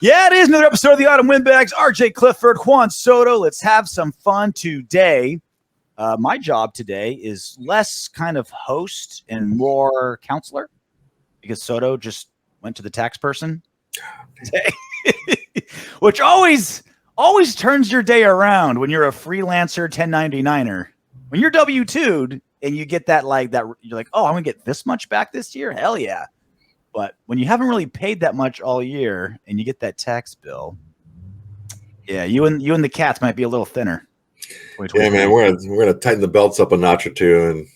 Yeah, it is another episode of the Autumn Windbags. RJ Clifford, Juan Soto. Let's have some fun today. My job today is less kind of host and more counselor because Soto just went to the tax person today, which always turns your day around when you're a freelancer 1099er. When you're W-2'd and you get that you're like, oh, I'm going to get this much back this year? Hell yeah. But when you haven't really paid that much all year and you get that tax bill, yeah, you and the cats might be a little thinner. Yeah, man, we're gonna tighten the belts up a notch or two, and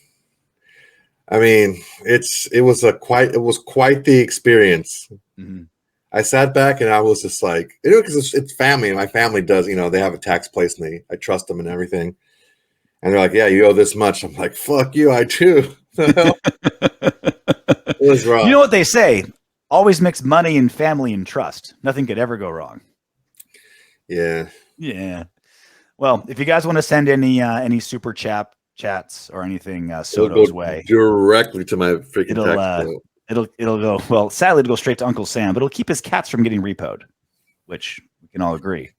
I mean, it was quite the experience. Mm-hmm. I sat back and I was just like, because it's family, and my family does, they have a tax place, and I trust them and everything. And they're like, yeah, you owe this much. I'm like, fuck you, I do. It was rough. You know what they say? Always mix money and family and trust. Nothing could ever go wrong. Yeah. Yeah. Well, if you guys want to send any super chats or anything Soto's way, directly to my freaking tax bill. It'll go. Well, sadly, it'll go straight to Uncle Sam, but it'll keep his cats from getting repoed, which we can all agree.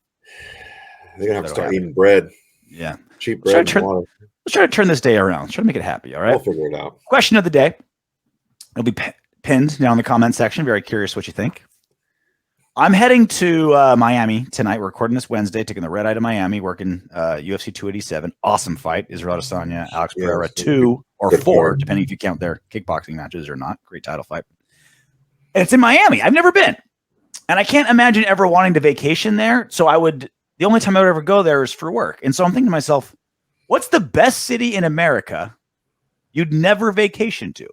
They're gonna have to start eating bread. Yeah, cheap bread. Let's try to turn this day around. Let's try to make it happy. All right. We'll figure it out. Question of the day. It'll be pinned down in the comment section. Very curious what you think. I'm heading to Miami tonight. We're recording this Wednesday, taking the red eye to Miami, working UFC 287. Awesome fight. Israel Adesanya, Alex Pereira, 2 or 4, depending if you count their kickboxing matches or not. Great title fight. And it's in Miami. I've never been. And I can't imagine ever wanting to vacation there. So the only time I would ever go there is for work. And so I'm thinking to myself, what's the best city in America you'd never vacation to?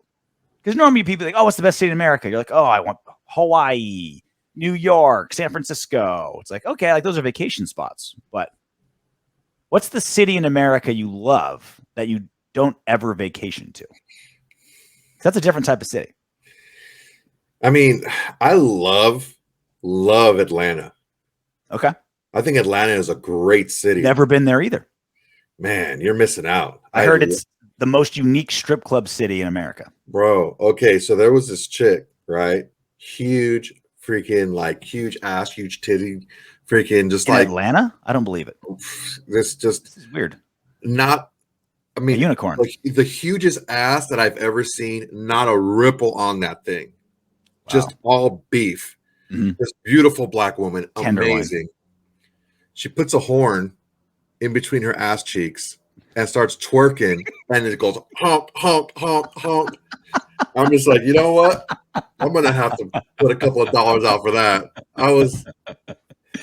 Because normally people are like, oh, what's the best city in America? You're like, oh, I want Hawaii, New York, San Francisco. It's like, okay, those are vacation spots. But what's the city in America you love that you don't ever vacation to? That's a different type of city. I mean, I love Atlanta. Okay. I think Atlanta is a great city. Never been there either. Man, you're missing out. I heard it's the most unique strip club city in America. Bro, okay, so there was this chick, right? Huge freaking huge ass, huge titty, freaking just in Atlanta? I don't believe it. This is weird. A unicorn. The hugest ass that I've ever seen, not a ripple on that thing. Wow. Just all beef. Mm-hmm. This beautiful black woman, amazing. She puts a horn in between her ass cheeks and starts twerking, and it goes honk, honk, honk, honk. I'm just like, you know what? I'm gonna have to put a couple of dollars out for that.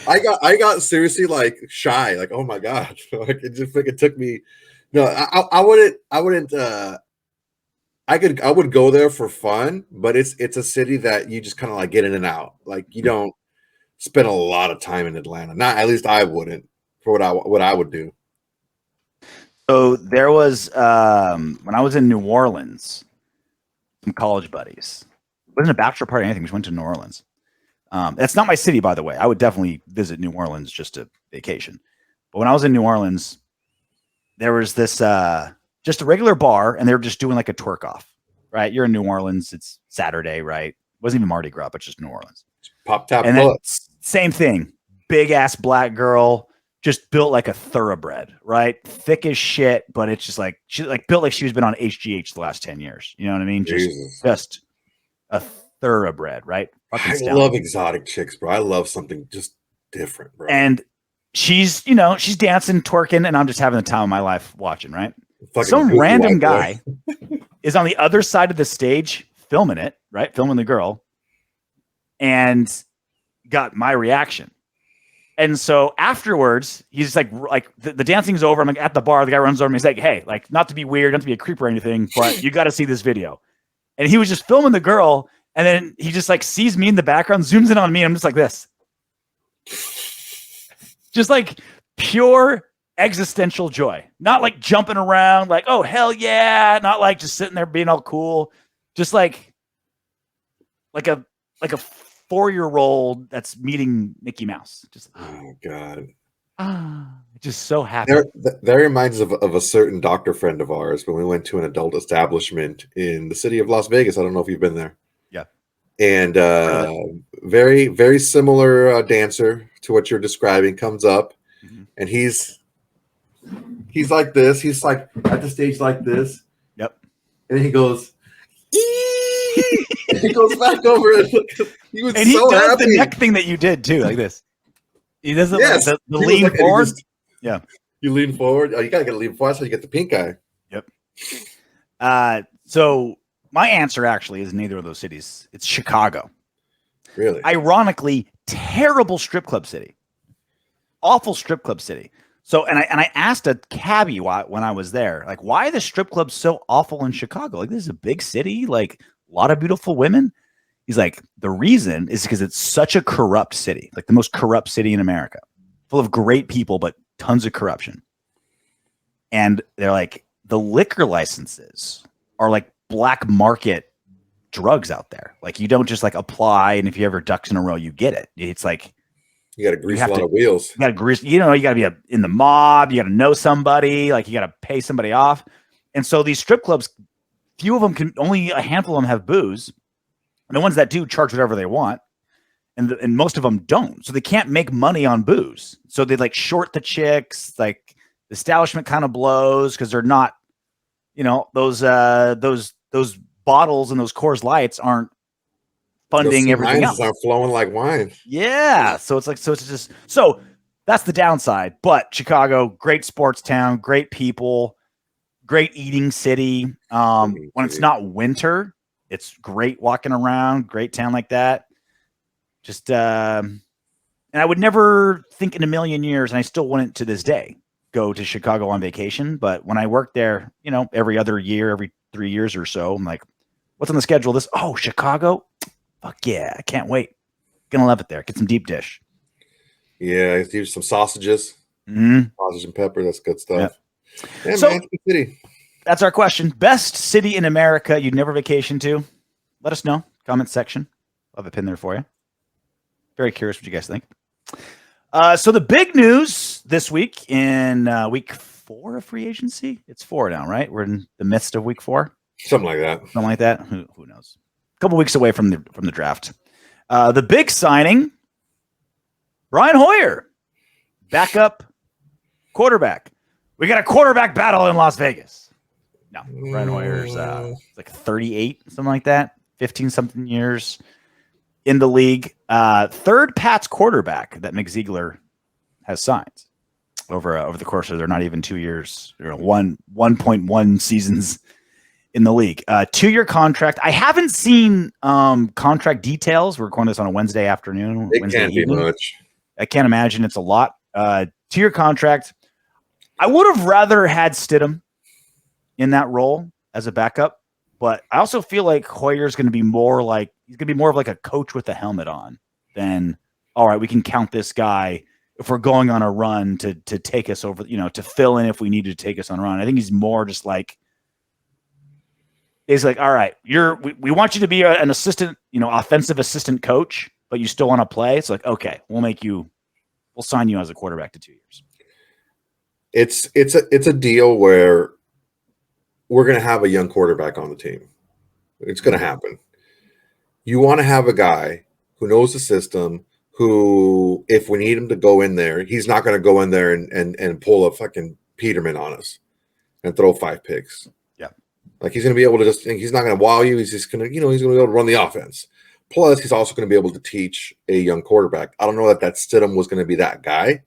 I got seriously shy, oh my god, it took me. No, I wouldn't. I would go there for fun, but it's a city that you just kind of get in and out. You don't spend a lot of time in Atlanta. Not at least I wouldn't for what I would do. So there was when I was in New Orleans, some college buddies. It wasn't a bachelor party or anything. We just went to New Orleans. That's not my city, by the way. I would definitely visit New Orleans just to vacation. But when I was in New Orleans, there was this just a regular bar, and they were just doing a twerk off. Right? You're in New Orleans. It's Saturday, right? It wasn't even Mardi Gras, but just New Orleans. Pop tap. And then same thing. Big ass black girl. Just built like a thoroughbred, right? Thick as shit, but it's just she built like she's been on HGH the last 10 years. You know what I mean? Just a thoroughbred, right? I love exotic chicks, bro. I love something just different, bro. And she's dancing, twerking, and I'm just having the time of my life watching, right? Some random guy is on the other side of the stage filming it, right? Filming the girl, and got my reaction. And so afterwards, he's like the dancing's over. I'm at the bar. The guy runs over and he's like, hey, not to be weird, not to be a creep or anything, but you got to see this video. And he was just filming the girl. And then he just sees me in the background, zooms in on me. And I'm just like this. Just pure existential joy. Not jumping around oh, hell yeah. Not just sitting there being all cool. Just like a 4-year-old that's meeting Mickey Mouse. Just oh god, just so happy. That reminds us of a certain doctor friend of ours when we went to an adult establishment in the city of Las Vegas. I don't know if you've been there. Yeah, and very, very similar dancer to what you're describing comes up, and he's like this. He's like at the stage like this. Yep. And he goes, "Eee!" And he goes back over it. He was and he so does happy. the neck thing that you did too, like this. He does it Yes. like the lean forward. Yeah. You lean forward. Oh, you gotta get lean forward so you get the pink eye. Yep. So my answer actually is neither of those cities. It's Chicago. Really? Ironically, terrible strip club city. Awful strip club city. So, and I asked a cabbie when I was there, like, why are the strip clubs so awful in Chicago? Like, this is a big city, like a lot of beautiful women. He's like, the reason is because it's such a corrupt city, like the most corrupt city in America, full of great people, but tons of corruption. And they're like, the liquor licenses are like black market drugs out there. Like, you don't just like apply, and if you ever ducks in a row, you get it. It's like, you got to grease a lot of wheels. You got to grease, you got to be in the mob. You got to know somebody. Like, you got to pay somebody off. And so these strip clubs, few of them only a handful of them have booze. And the ones that do charge whatever they want. And most of them don't. So they can't make money on booze. So they like short the chicks. Like, the establishment kind of blows because they're not, those bottles and those Coors Lights aren't funding everything else. Are flowing like wine. Yeah. So that's the downside. But Chicago, great sports town, great people, great eating city. When it's not winter, it's great walking around, great town like that. Just and I would never think in a million years, and I still wouldn't to this day, go to Chicago on vacation. But when I worked there, every other year, every 3 years or so, I'm like, what's on the schedule? Chicago? Fuck yeah, I can't wait. Gonna love it there. Get some deep dish. Yeah, use some sausages. Sausage and pepper. That's good stuff. Yeah, so, man, good city. That's our question. Best city in America you'd never vacation to? Let us know. Comment section. I'll have a pin there for you. Very curious what you guys think. So the big news this week in week 4 of free agency. It's 4 now, right? We're in the midst of week 4. Something like that. Something like that. Who knows? A couple weeks away from the draft. The big signing, Brian Hoyer, backup quarterback. We got a quarterback battle in Las Vegas. No, Brian Hoyer's like 38, something like that, 15-something years in the league. Third Pats quarterback that Mick Ziegler has signed over the course of their not even 2 years, 1.1 seasons in the league. 2-year contract. I haven't seen contract details. We're recording this on a Wednesday afternoon. It Wednesday can't evening. be much. I can't imagine it's a lot. 2-year contract. I would have rather had Stidham in that role as a backup, but I also feel like Hoyer's going to be more like a coach with a helmet on than, all right, we can count this guy if we're going on a run to take us over, to fill in if we need to take us on a run. I think he's more just like, he's like, all right, we want you to be an assistant, offensive assistant coach, but you still want to play. It's like, okay, we'll sign you as a quarterback to 2 years. It's a deal where we're going to have a young quarterback on the team. It's going to happen. You want to have a guy who knows the system, who, if we need him to go in there, he's not going to go in there and pull a fucking Peterman on us and throw 5 picks. Yeah. Like, he's going to be able to he's not going to wow you. He's just going to, he's going to be able to run the offense. Plus, he's also going to be able to teach a young quarterback. I don't know that Stidham was going to be that guy,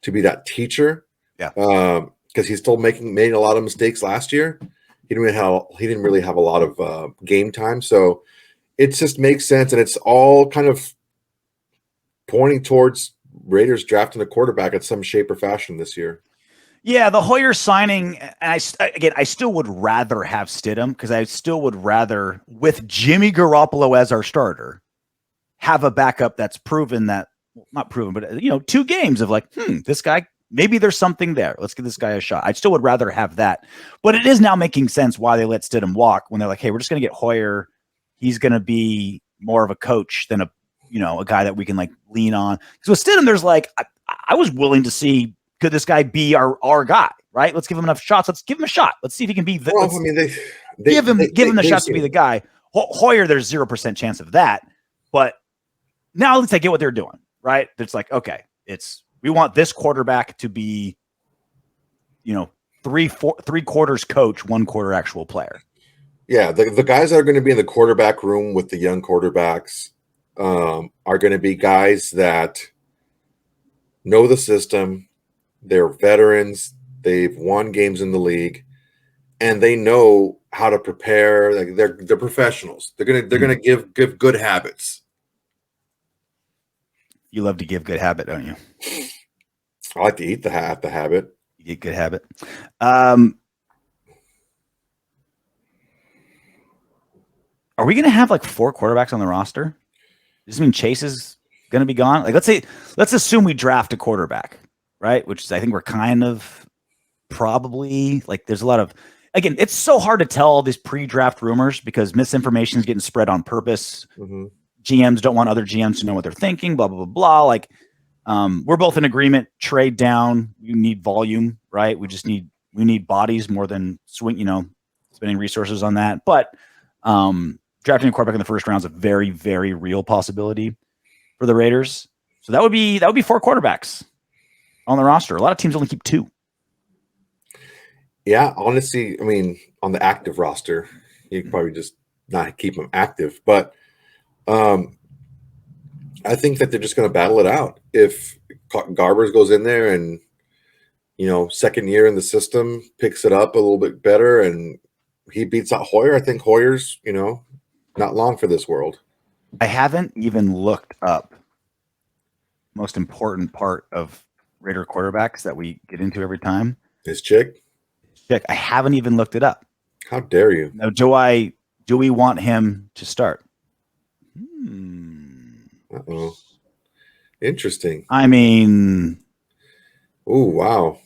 to be that teacher. Yeah. Because he's still made a lot of mistakes last year. He didn't really have a lot of game time. So it just makes sense. And it's all kind of pointing towards Raiders drafting a quarterback in some shape or fashion this year. Yeah, the Hoyer signing, and I still would rather have Stidham, because I still would rather, with Jimmy Garoppolo as our starter, have a backup that's proven that, not proven, but 2 games of like, this guy, maybe there's something there. Let's give this guy a shot. I still would rather have that. But it is now making sense why they let Stidham walk, when they're like, hey, we're just going to get Hoyer. He's going to be more of a coach than a guy that we can like lean on. Because with Stidham, there's like, I was willing to see, could this guy be our guy, right? Let's give him enough shots. Let's give him a shot. Let's see if he can be the give him the shot to be the guy. Hoyer, there's 0% chance of that. But now at least I get what they're doing, right? It's like, okay, we want this quarterback to be, three quarters coach, 1 quarter actual player. Yeah, the guys that are going to be in the quarterback room with the young quarterbacks are going to be guys that know the system. They're veterans. They've won games in the league, and they know how to prepare. Like they're professionals. They're gonna give good habits. You love to give good habit, don't you? I like to eat the habit. You get good habit. Are we going to have like 4 quarterbacks on the roster? Does this mean Chase is going to be gone? Like, let's assume we draft a quarterback, right? Which is, I think we're kind of probably like, there's a lot of, again, it's so hard to tell all these pre-draft rumors because misinformation is getting spread on purpose. Mm-hmm. GMs don't want other GMs to know what they're thinking, blah, blah, blah, blah. Like, we're both in agreement, trade down. You need volume, right? We need bodies more than spending resources on that. But, drafting a quarterback in the first round is a very, very real possibility for the Raiders. So that would be 4 quarterbacks on the roster. A lot of teams only keep 2. Yeah, honestly, I mean, on the active roster, you can probably just not keep them active. But I think that they're just going to battle it out. If Garbers goes in there and, second year in the system, picks it up a little bit better and he beats out Hoyer, I think Hoyer's, not long for this world. I haven't even looked up most important part of Raider quarterbacks that we get into every time. His chick? I haven't even looked it up. How dare you? Now, do we want him to start? Uh-oh. Interesting. I mean, oh, wow.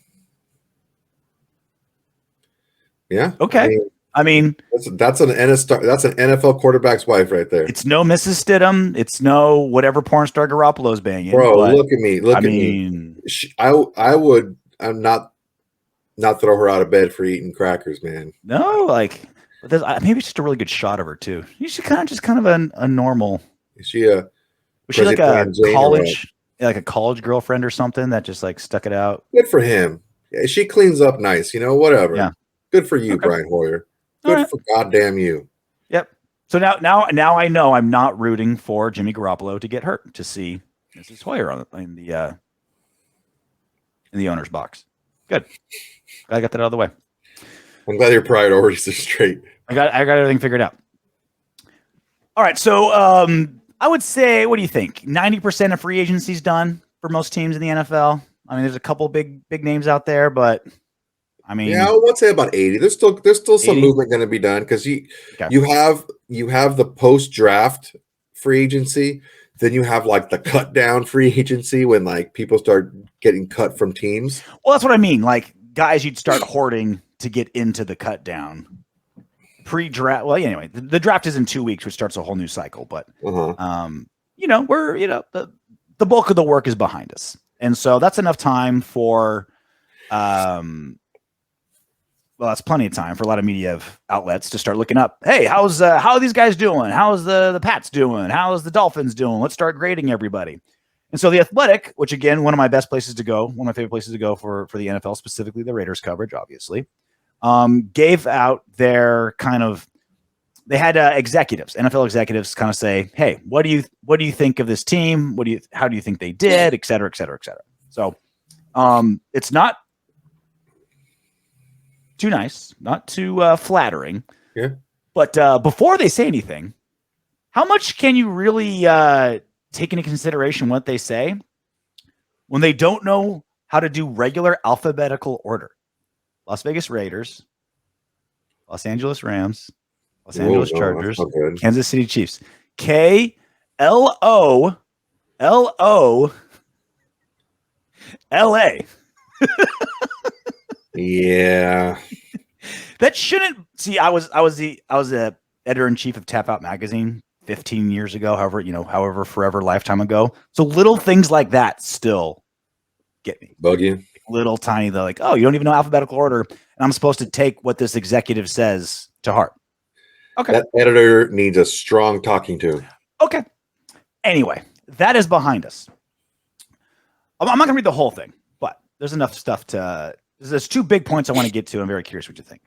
Yeah. Okay. I mean, that's an NFL quarterback's wife right there. It's no Mrs. Stidham. It's no whatever porn star Garoppolo's banging. Bro, look at me. Look at me. I would. I'm not throw her out of bed for eating crackers, man. No, like maybe it's just a really good shot of her too. She's kind of a normal. Is she was she like a college girlfriend or something that just like stuck it out? Good for him. Yeah, she cleans up nice. Whatever. Yeah. Good for you, okay. Brian Hoyer. Good for goddamn you. Yep. So now I know I'm not rooting for Jimmy Garoppolo to get hurt to see Mrs. Hoyer in the owner's box. Good. I got that out of the way. I'm glad your priorities are straight. I got everything figured out. All right. So I would say, what do you think? 90% of free agency is done for most teams in the NFL. I mean, there's a couple big names out there, but I mean, yeah, I would say about 80. There's still 80? Some movement going to be done because you have the post draft free agency, then you have like the cut down free agency when like people start getting cut from teams. Well, that's what I mean. Like guys, you'd start hoarding to get into the cut down pre-draft. Well, anyway, the draft is in 2 weeks, which starts a whole new cycle. But we're the bulk of the work is behind us, and so that's enough time for well, that's plenty of time for a lot of media outlets to start looking up. Hey, how are these guys doing? How's the Pats doing? How's the Dolphins doing? Let's start grading everybody. And so the Athletic, which again, one of my favorite places to go for the NFL, specifically the Raiders coverage, obviously, gave out their they had executives, NFL executives, kind of say, hey, what do you think of this team? How do you think they did, et cetera, et cetera, et cetera. So it's not too nice, not too flattering. Yeah. But before they say anything, how much can you really take into consideration what they say when they don't know how to do regular alphabetical order? Las Vegas Raiders, Los Angeles Rams, Los Angeles Chargers, Kansas City Chiefs. KLOLA. Yeah. That shouldn't see. I was the editor-in-chief of Tap Out Magazine 15 years ago, however forever lifetime ago. So little things like that still get me. Bug you? Little tiny, they're like, oh, you don't even know alphabetical order, and I'm supposed to take what this executive says to heart. Okay. That editor needs a strong talking to. Okay. Anyway, that is behind us. I'm not going to read the whole thing, but there's enough stuff to. There's 2 big points I want to get to. I'm very curious what you think.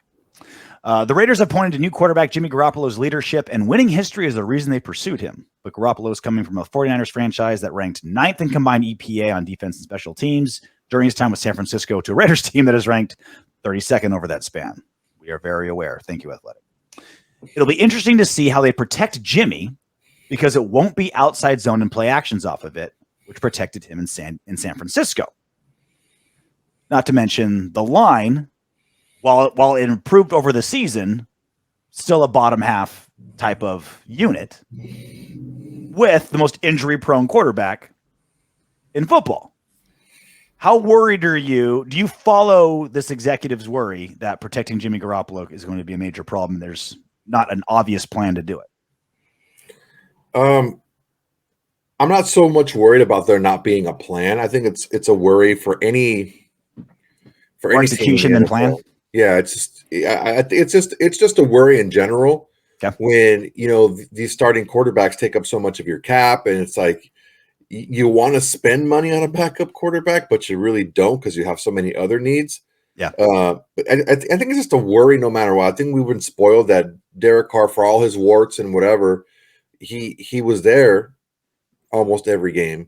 The Raiders have pointed to new quarterback Jimmy Garoppolo's leadership and winning history as the reason they pursued him. But Garoppolo is coming from a 49ers franchise that ranked 9th in combined EPA on defense and special teams during his time with San Francisco to a Raiders team that is ranked 32nd over that span. We are very aware. Thank you, Athletic. It'll be interesting to see how they protect Jimmy because it won't be outside zone and play actions off of it, which protected him in San Francisco. Not to mention the line, while it improved over the season, still a bottom half type of unit with the most injury-prone quarterback in football. How worried are you? Do you follow this executive's worry that protecting Jimmy Garoppolo is going to be a major problem? There's not an obvious plan to do it. I'm not so much worried about there not being a plan. I think it's a worry for any execution and plan. Yeah, it's just a worry in general. Okay. When these starting quarterbacks take up so much of your cap, and it's like you want to spend money on a backup quarterback, but you really don't because you have so many other needs. Yeah. But I think it's just a worry no matter what. I think we've been spoiled that Derek Carr, for all his warts and whatever, he was there almost every game.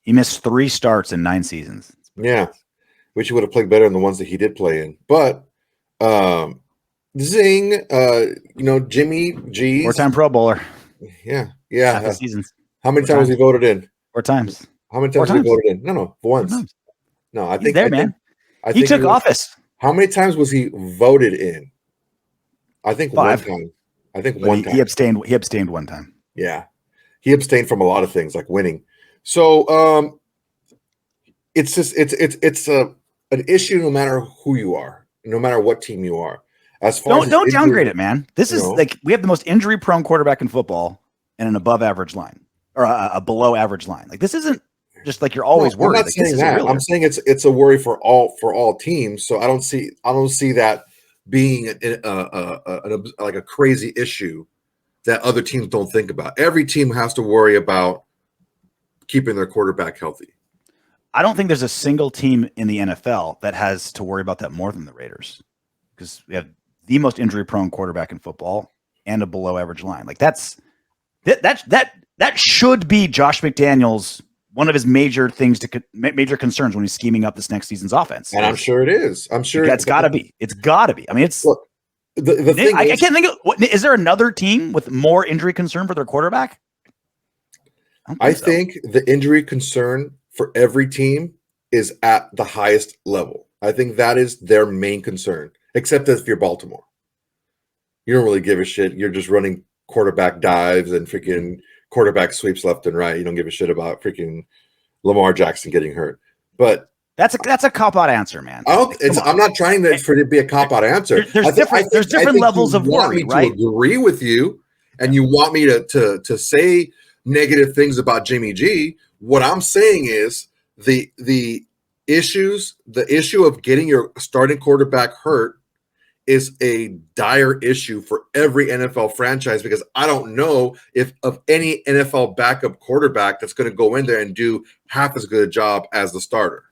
He missed 3 starts in 9 seasons. Yeah. Wish he would have played better in the ones that he did play in. But Zing, Jimmy G. 4-time Pro Bowler. Yeah. Half the seasons. How many times was he voted in? 4 times. How many times was he voted in? No, once. No, I think he's there, man. He took office. How many times was he voted in? I think 5. 1 time. I think one time. He abstained 1 time. Yeah. He abstained from a lot of things like winning. So it's just it's an issue no matter who you are, no matter what team you are. As far don't downgrade it, man. This is like we have the most injury-prone quarterback in football and an above-average line or a below-average line. Like this isn't just like you're always worried. I'm not saying that. I'm saying it's a worry for all teams. So I don't see that being like a crazy issue that other teams don't think about. Every team has to worry about keeping their quarterback healthy. I don't think there's a single team in the NFL that has to worry about that more than the Raiders because we have the most injury-prone quarterback in football and a below-average line. Like that should be Josh McDaniels' one of his major concerns when he's scheming up this next season's offense. And I'm sure it is. I'm sure it's got to be. It's got to be. I mean, it's look. The thing I can't think of. Is there another team with more injury concern for their quarterback? I think the injury concern for every team is at the highest level. I think that is their main concern, except if you're Baltimore. You don't really give a shit. You're just running quarterback dives and freaking quarterback sweeps left and right. You don't give a shit about freaking Lamar Jackson getting hurt. But that's a cop-out answer, man. I'm not trying for it to be a cop-out answer. There's different levels of worry, right? To agree with you, and you want me to say negative things about Jimmy G. What I'm saying is the issue of getting your starting quarterback hurt is a dire issue for every NFL franchise because I don't know if of any NFL backup quarterback that's going to go in there and do half as good a job as the starter.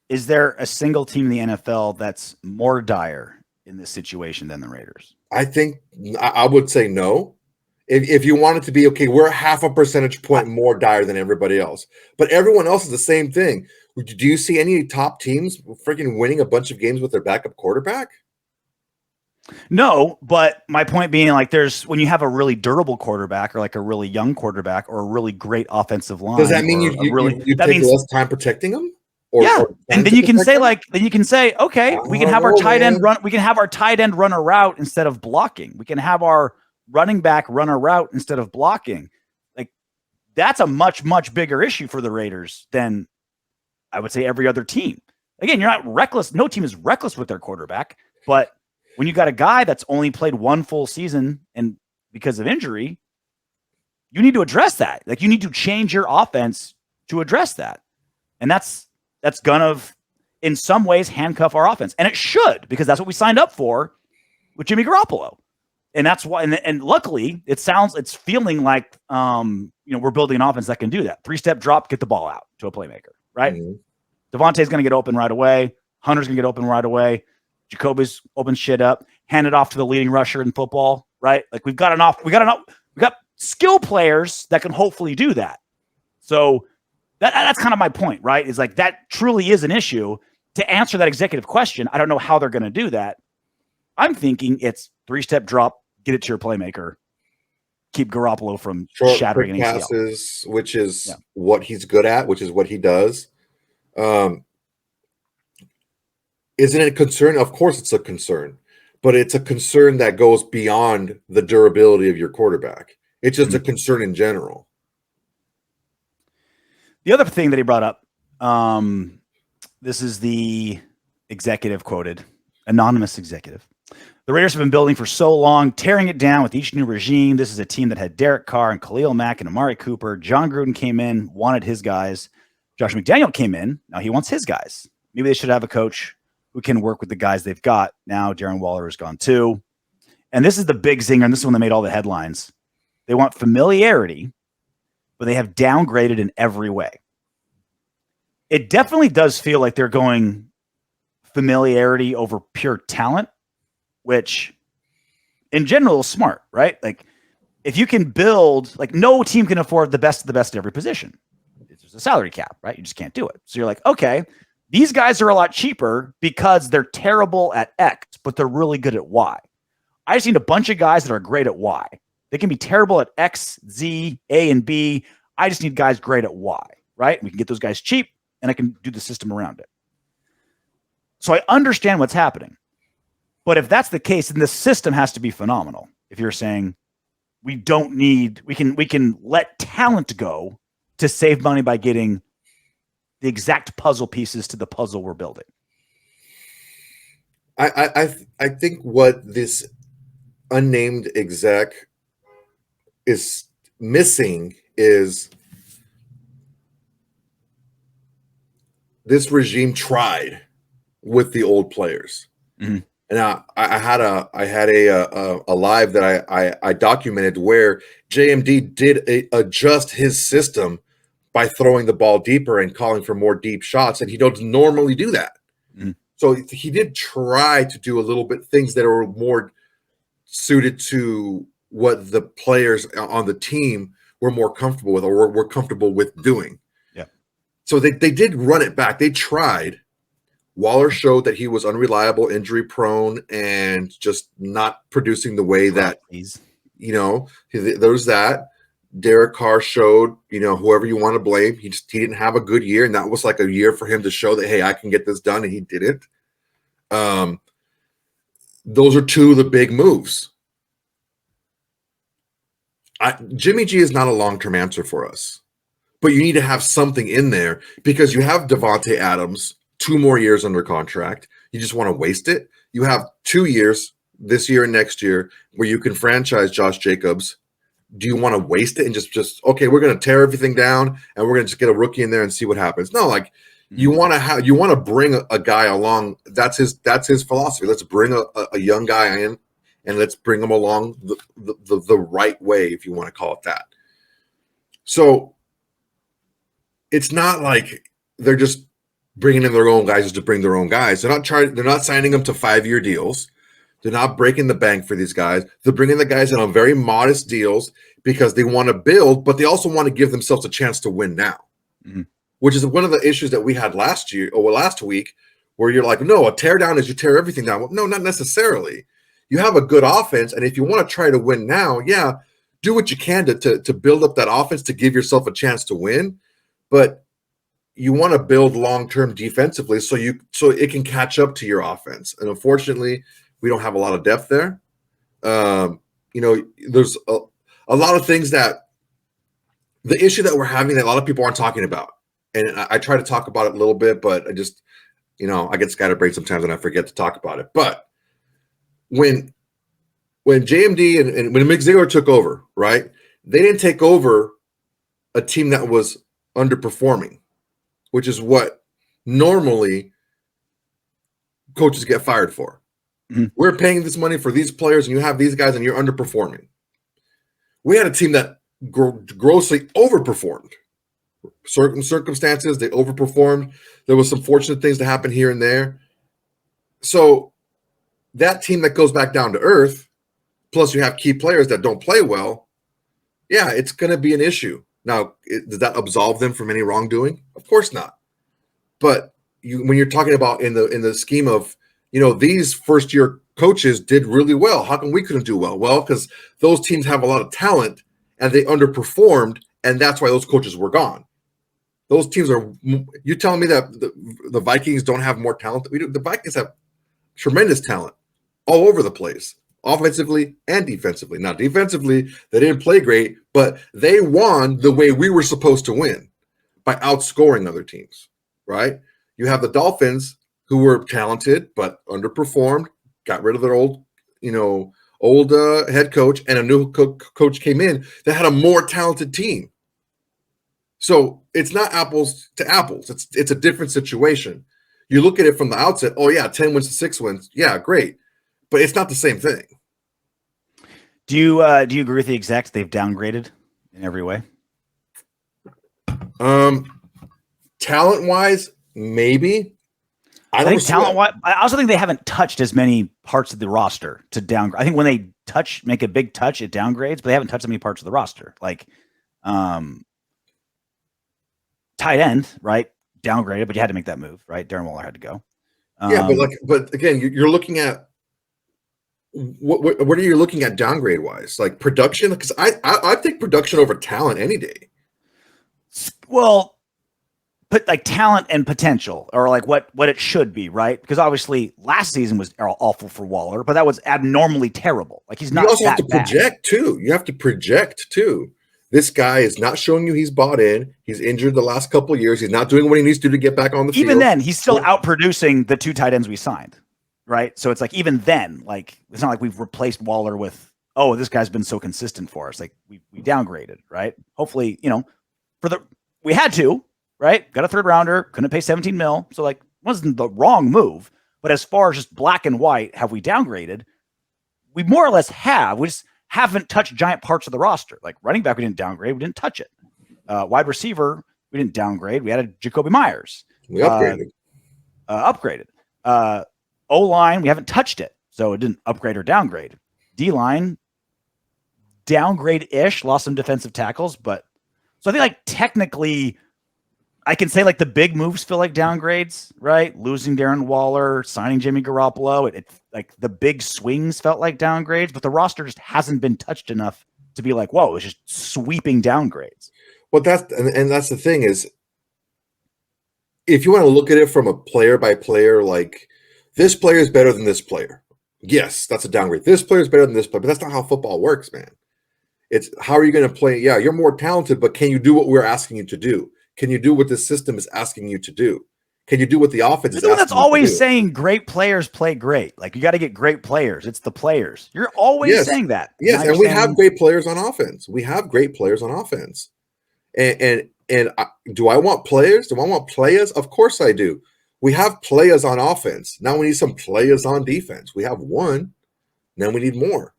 Is there a single team in the NFL that's more dire in this situation than the Raiders? I think I would say no. If you want it to be, okay, we're half a percentage point more dire than everybody else. But everyone else is the same thing. Do you see any top teams freaking winning a bunch of games with their backup quarterback? No, but my point being like when you have a really durable quarterback or like a really young quarterback or a really great offensive line. Does that mean you take less time protecting them? And then you can say, okay, we can have our tight end run. We can have our tight end run a route instead of blocking. We can have our running back run a route instead of blocking. Like that's a much, much bigger issue for the Raiders than I would say every other team. Again, you're not reckless. No team is reckless with their quarterback, but when you got a guy that's only played 1 full season and because of injury, you need to address that. Like you need to change your offense to address that. And that's gonna, in some ways, handcuff our offense. And it should, because that's what we signed up for with Jimmy Garoppolo. And that's why, and luckily it's feeling like, we're building an offense that can do that. 3-step drop, get the ball out to a playmaker, right? Mm-hmm. Devontae's going to get open right away. Hunter's going to get open right away. Jakobi's open shit up, hand it off to the leading rusher in football, right? Like we got skill players that can hopefully do that. So that's kind of my point, right? Is like that truly is an issue. To answer that executive question, I don't know how they're going to do that. I'm thinking it's 3-step drop, get it to your playmaker, keep Garoppolo from short, shattering an ACL. Passes, which is what he's good at, which is what he does. Isn't it a concern? Of course it's a concern, but it's a concern that goes beyond the durability of your quarterback. It's just a concern in general. The other thing that he brought up, this is the executive quoted, anonymous executive. The Raiders have been building for so long, tearing it down with each new regime. This is a team that had Derek Carr and Khalil Mack and Amari Cooper. John Gruden came in, wanted his guys. Josh McDaniel came in. Now he wants his guys. Maybe they should have a coach who can work with the guys they've got. Now Darren Waller is gone too. And this is the big zinger, and this is one that made all the headlines. They want familiarity, but they have downgraded in every way. It definitely does feel like they're going familiarity over pure talent, which in general is smart, right? Like if you can build, like no team can afford the best of the best at every position. There's a salary cap, right? You just can't do it. So you're like, okay, these guys are a lot cheaper because they're terrible at X, but they're really good at Y. I just need a bunch of guys that are great at Y. They can be terrible at X, Z, A, and B. I just need guys great at Y, right? We can get those guys cheap, and I can do the system around it. So I understand what's happening. But if that's the case, then the system has to be phenomenal. If you're saying we can let talent go to save money by getting the exact puzzle pieces to the puzzle we're building. I think what this unnamed exec is missing is this regime tried with the old players. Mm-hmm. And I had a live that I documented where JMD did adjust his system by throwing the ball deeper and calling for more deep shots, and he doesn't normally do that. Mm-hmm. So he did try to do a little bit things that are more suited to what the players on the team were more comfortable with or were comfortable with doing. Yeah. So they did run it back. They tried. Waller showed that he was unreliable, injury prone, and just not producing the way that, there's that. Derek Carr showed, whoever you want to blame, he didn't have a good year. And that was like a year for him to show that, hey, I can get this done. And he didn't. Those are two of the big moves. Jimmy G is not a long-term answer for us, but you need to have something in there because you have Davante Adams, 2 more years under contract. You just want to waste it. You have 2 years, this year and next year, where you can franchise Josh Jacobs. Do you want to waste it and just okay, we're going to tear everything down and we're going to just get a rookie in there and see what happens? No, like you want to bring a guy along. That's his philosophy. Let's bring a young guy in and let's bring him along the right way, if you want to call it that. So it's not like they're just bringing in their own guys just to bring their own guys. They're not signing them to 5-year deals. They're not breaking the bank for these guys. They're bringing the guys in on very modest deals because they want to build, but they also want to give themselves a chance to win now, which is one of the issues that we had last week, where you're like, no, a tear down is you tear everything down. Well, no, not necessarily. You have a good offense, and if you want to try to win now, do what you can to build up that offense to give yourself a chance to win, but you want to build long-term defensively so it can catch up to your offense. And unfortunately, we don't have a lot of depth there. There's a lot of things that the issue that we're having that a lot of people aren't talking about. And I try to talk about it a little bit, but I just, I get scatterbrained sometimes and I forget to talk about it. But when JMD and when Mick Ziegler took over, right, they didn't take over a team that was underperforming, which is what normally coaches get fired for. Mhm. We're paying this money for these players, and you have these guys, and you're underperforming. We had a team that grossly overperformed. Certain circumstances, they overperformed. There was some fortunate things to happen here and there. So that team that goes back down to earth, plus you have key players that don't play well, yeah, it's going to be an issue. Now, does that absolve them from any wrongdoing? Of course not. But when you're talking about in the scheme of, these first-year coaches did really well. How come we couldn't do well? Well, because those teams have a lot of talent and they underperformed, and that's why those coaches were gone. Those teams are – you telling me that the Vikings don't have more talent than we do? The Vikings have tremendous talent all over the place, offensively and defensively. Now, defensively, they didn't play great, but they won the way we were supposed to win, by outscoring other teams, right? You have the Dolphins, who were talented but underperformed, got rid of their old head coach, and a new coach came in that had a more talented team. So it's not apples to apples. It's a different situation. You look at it from the outset, oh yeah, 10 wins to 6 wins. Yeah, great. But it's not the same thing. Do you agree with the execs? They've downgraded in every way? Talent-wise, maybe. I think talent-wise, I also think they haven't touched as many parts of the roster to downgrade. I think when they make a big touch, it downgrades, but they haven't touched as many parts of the roster. Like tight end, right? Downgraded, but you had to make that move, right? Darren Waller had to go. Yeah, but again, you're looking at what are you looking at downgrade wise? Like production? Because I think production over talent any day. Well, put like talent and potential, or like what it should be, right? Because obviously last season was awful for Waller, but that was abnormally terrible. Like he's not. You also have to project too. You have to project too. This guy is not showing you he's bought in. He's injured the last couple of years. He's not doing what he needs to do to get back on the field. Even then, he's still outproducing the 2 tight ends we signed, right? So it's like even then, like it's not like we've replaced Waller with, oh, this guy's been so consistent for us. Like we downgraded, right? Hopefully, we had to, right? Got a 3rd rounder, couldn't pay 17 mil. So like wasn't the wrong move. But as far as just black and white, have we downgraded? We more or less have. We just haven't touched giant parts of the roster. Like running back, we didn't downgrade. We didn't touch it. Wide receiver, we didn't downgrade. We added Jakobi Meyers. We upgraded. O-line, we haven't touched it. So it didn't upgrade or downgrade. D-line, downgrade-ish. Lost some defensive tackles. But so I think like technically I can say like the big moves feel like downgrades, right? Losing Darren Waller, signing Jimmy Garoppolo. It like the big swings felt like downgrades, but the roster just hasn't been touched enough to be like, whoa, it's just sweeping downgrades. Well, that's the thing is, if you want to look at it from a player by player, like this player is better than this player. Yes, that's a downgrade. This player is better than this player, but that's not how football works, man. It's how are you going to play? Yeah, you're more talented, but can you do what we're asking you to do? Can you do what the system is asking you to do? Can you do what the offense is asking you to do? That's always saying great players play great. Like you got to get great players. It's the players. You're always saying that. Yes, and we have great players on offense. We have great players on offense. And do I want players? Do I want players? Of course I do. We have players on offense. Now we need some players on defense. We have one. Then we need more.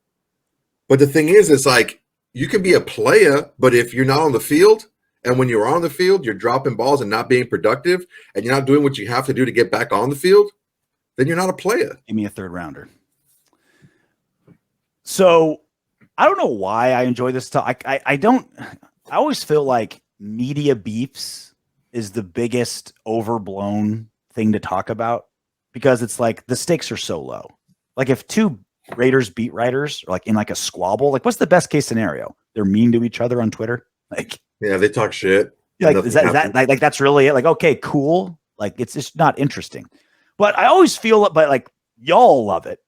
But the thing is, it's like you can be a player, but if you're not on the field, and when you're on the field, you're dropping balls and not being productive, and you're not doing what you have to do to get back on the field, then you're not a player. Give me a 3rd rounder. So I don't know why I enjoy this talk. I always feel like media beefs is the biggest overblown thing to talk about because it's like the stakes are so low. Like if 2 Raiders beat writers are like in like a squabble, like what's the best case scenario? They're mean to each other on Twitter. Like, yeah, they talk shit. Like, is that like that's really it? Like, okay, cool. Like, it's just not interesting. But I always feel, but like y'all love it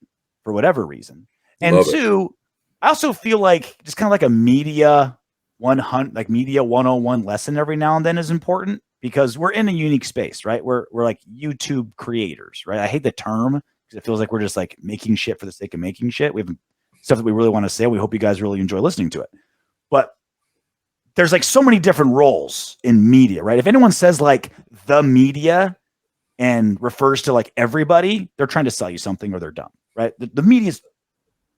for whatever reason. And love 2, it. I also feel like just kind of like a media 101 lesson every now and then is important because we're in a unique space, right? We're like YouTube creators, right? I hate the term because it feels like we're just like making shit for the sake of making shit. We have stuff that we really want to say. We hope you guys really enjoy listening to it. But there's like so many different roles in media, right? If anyone says like the media and refers to like everybody, they're trying to sell you something or they're dumb, right? The media is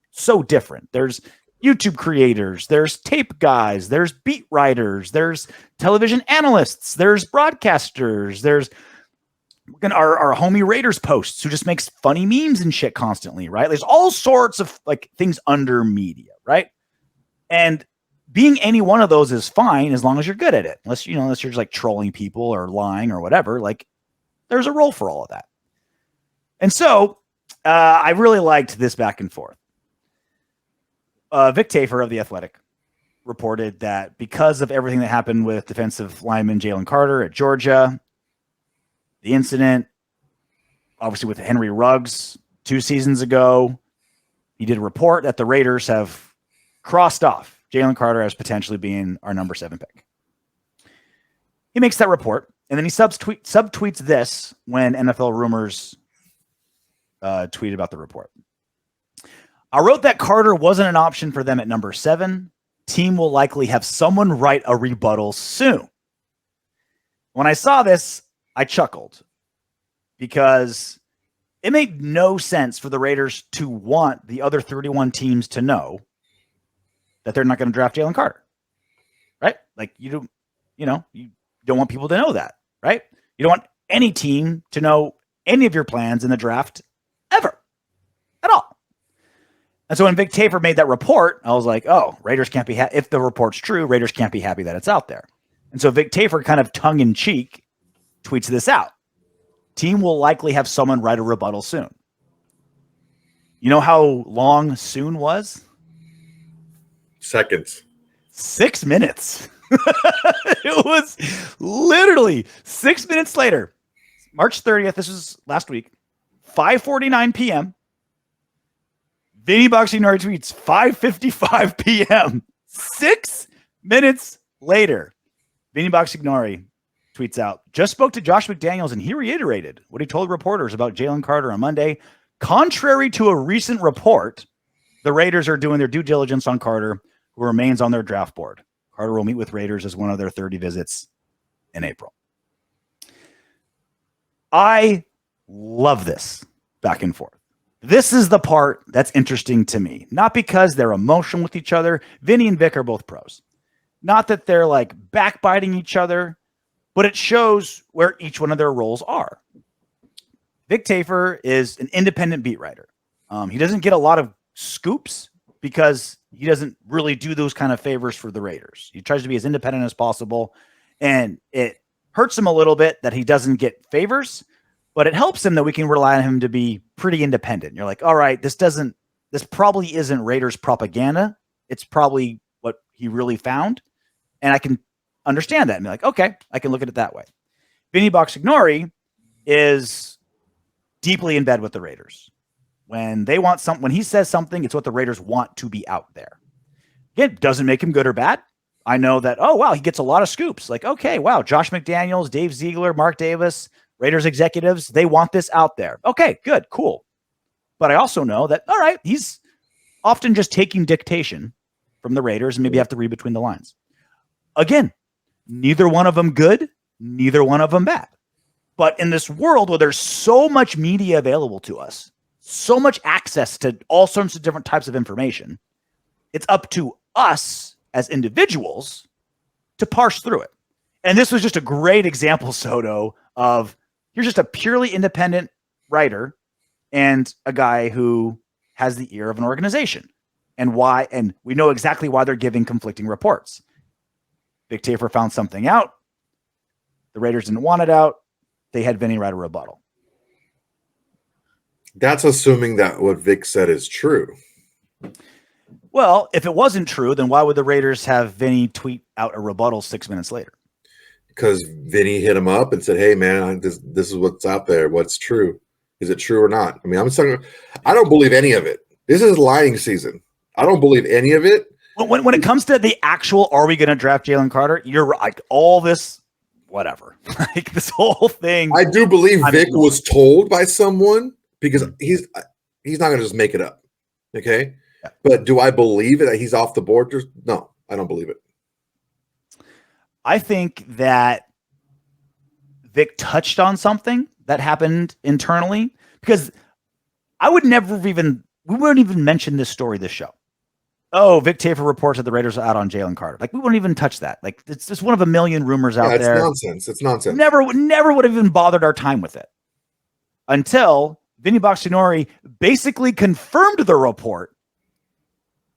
so different. There's YouTube creators, there's tape guys, there's beat writers, there's television analysts, there's broadcasters, there's our homie Raiders posts who just makes funny memes and shit constantly, right? There's all sorts of like things under media, right? And being any one of those is fine as long as you're good at it. Unless you're just like trolling people or lying or whatever, like there's a role for all of that. And so I really liked this back and forth. Vic Tafur of The Athletic reported that because of everything that happened with defensive lineman Jalen Carter at Georgia, the incident, obviously with Henry Ruggs 2 seasons ago, he did a report that the Raiders have crossed off Jalen Carter as potentially being our number 7 pick. He makes that report, and then he subtweets this when NFL Rumors tweeted about the report. I wrote that Carter wasn't an option for them at number 7. Team will likely have someone write a rebuttal soon. When I saw this, I chuckled because it made no sense for the Raiders to want the other 31 teams to know that they're not going to draft Jalen Carter, right? Like you don't want people to know that, right? You don't want any team to know any of your plans in the draft ever, at all. And so when Vic Tafur made that report, I was like, oh, Raiders can't be if the report's true, Raiders can't be happy that it's out there. And so Vic Tafur kind of tongue-in-cheek tweets this out. Team will likely have someone write a rebuttal soon. You know how long soon was? Seconds. 6 minutes. It was literally 6 minutes later. March 30th, this was last week, 5:49 p.m. Vinny Boxignori tweets 5:55 p.m. 6 minutes later, Vinny Boxignori tweets out, just spoke to Josh McDaniels and he reiterated what he told reporters about Jalen Carter on Monday. Contrary to a recent report, the Raiders are doing their due diligence on Carter, who remains on their draft board. Carter will meet with Raiders as one of their 30 visits in April. I love this back and forth. This is the part that's interesting to me. Not because they're emotional with each other. Vinny and Vic are both pros. Not that they're like backbiting each other, but it shows where each one of their roles are. Vic Tafur is an independent beat writer. He doesn't get a lot of scoops because he doesn't really do those kind of favors for the Raiders. He tries to be as independent as possible, and it hurts him a little bit that he doesn't get favors, but it helps him that we can rely on him to be pretty independent. You're like, all right, this probably isn't Raiders propaganda. It's probably what he really found. And I can understand that and be like, okay, I can look at it that way. Vinny Boxignori is deeply in bed with the Raiders. When they want something, when he says something, it's what the Raiders want to be out there. It doesn't make him good or bad. I know that, oh, wow, he gets a lot of scoops. Like, okay, wow, Josh McDaniels, Dave Ziegler, Mark Davis, Raiders executives, they want this out there. Okay, good, cool. But I also know that, all right, he's often just taking dictation from the Raiders and maybe have to read between the lines. Again, neither one of them good, neither one of them bad. But in this world where there's so much media available to us, so much access to all sorts of different types of information, it's up to us as individuals to parse through it. And this was just a great example, Soto, of you're just a purely independent writer and a guy who has the ear of an organization. And why, and we know exactly why they're giving conflicting reports. Vic Tafur found something out. The Raiders didn't want it out. They had Vinny write a rebuttal. That's assuming that what Vic said is true. Well, if it wasn't true, then why would the Raiders have Vinny tweet out a rebuttal 6 minutes later? Because Vinny hit him up and said, hey, man, this is what's out there. What's true? Is it true or not? I mean, I don't believe any of it. This is lying season. I don't believe any of it. When it comes to the actual, are we going to draft Jalen Carter? You're like all this, whatever, like this whole thing. I do believe Vic was told by someone because he's not going to just make it up. Okay. Yeah. But do I believe that he's off the board? No, I don't believe it. I think that Vic touched on something that happened internally because we wouldn't even mention this story, this show. Oh, Vic Tafur reports that the Raiders are out on Jalen Carter. Like, we wouldn't even touch that. Like, it's just one of a million rumors out there. It's nonsense. Never would have even bothered our time with it until Vinny Boxinori basically confirmed the report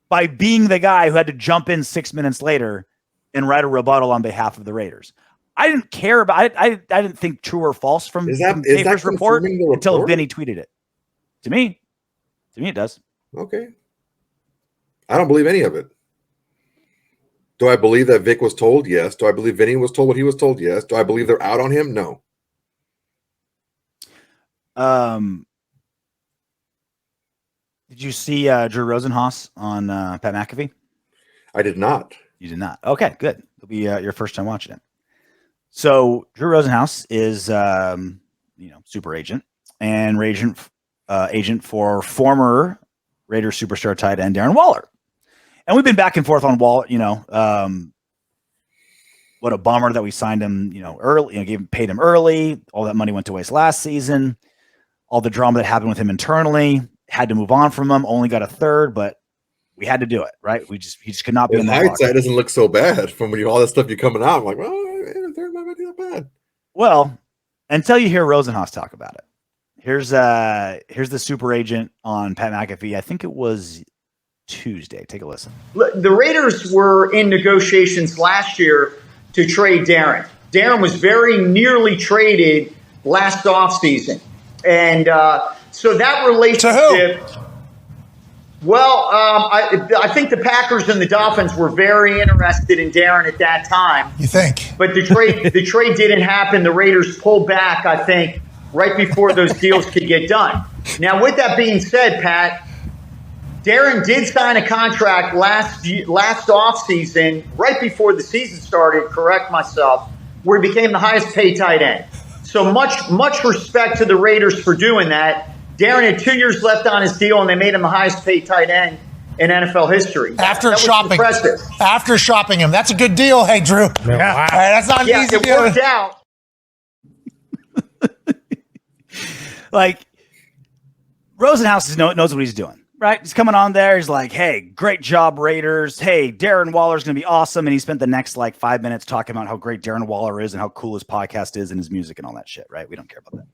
by being the guy who had to jump in 6 minutes later and write a rebuttal on behalf of the Raiders. I didn't care about it. I didn't think true or false from Tafur's report until Vinny tweeted it. To me, it does. Okay. I don't believe any of it. Do I believe that Vic was told? Yes. Do I believe Vinny was told what he was told? Yes. Do I believe they're out on him? No. Did you see Drew Rosenhaus on Pat McAfee? I did not. You did not. Okay, good. It'll be your first time watching it. So Drew Rosenhaus is, super agent and agent for former Raiders superstar tight end Darren Waller. And we've been back and forth on Waller, what a bummer that we signed him, early, paid him early. All that money went to waste last season. All the drama that happened with him internally, had to move on from him, only got a third, but we had to do it, right? He just could not be in that hindsight. It doesn't look so bad from all that stuff you're coming out. I'm like, they're not that bad. Well, until you hear Rosenhaus talk about it. Here's the super agent on Pat McAfee. I think it was Tuesday. Take a listen. The Raiders were in negotiations last year to trade Darren. Darren was very nearly traded last offseason. And so that relationship. To who? Well, I think the Packers and the Dolphins were very interested in Darren at that time. You think? But the trade didn't happen. The Raiders pulled back, I think, right before those deals could get done. Now, with that being said, Pat, Darren did sign a contract last offseason, right before the season started, correct myself, where he became the highest paid tight end. So much respect to the Raiders for doing that. Darren had 2 years left on his deal, and they made him the highest paid tight end in NFL history. After shopping him. That's a good deal, hey, Drew. No, wow. That's not an easy deal. It worked out. Like, Rosenhaus knows what he's doing, right? He's coming on there. He's like, hey, great job, Raiders. Hey, Darren Waller's going to be awesome. And he spent the next 5 minutes talking about how great Darren Waller is and how cool his podcast is and his music and all that shit, right? We don't care about that.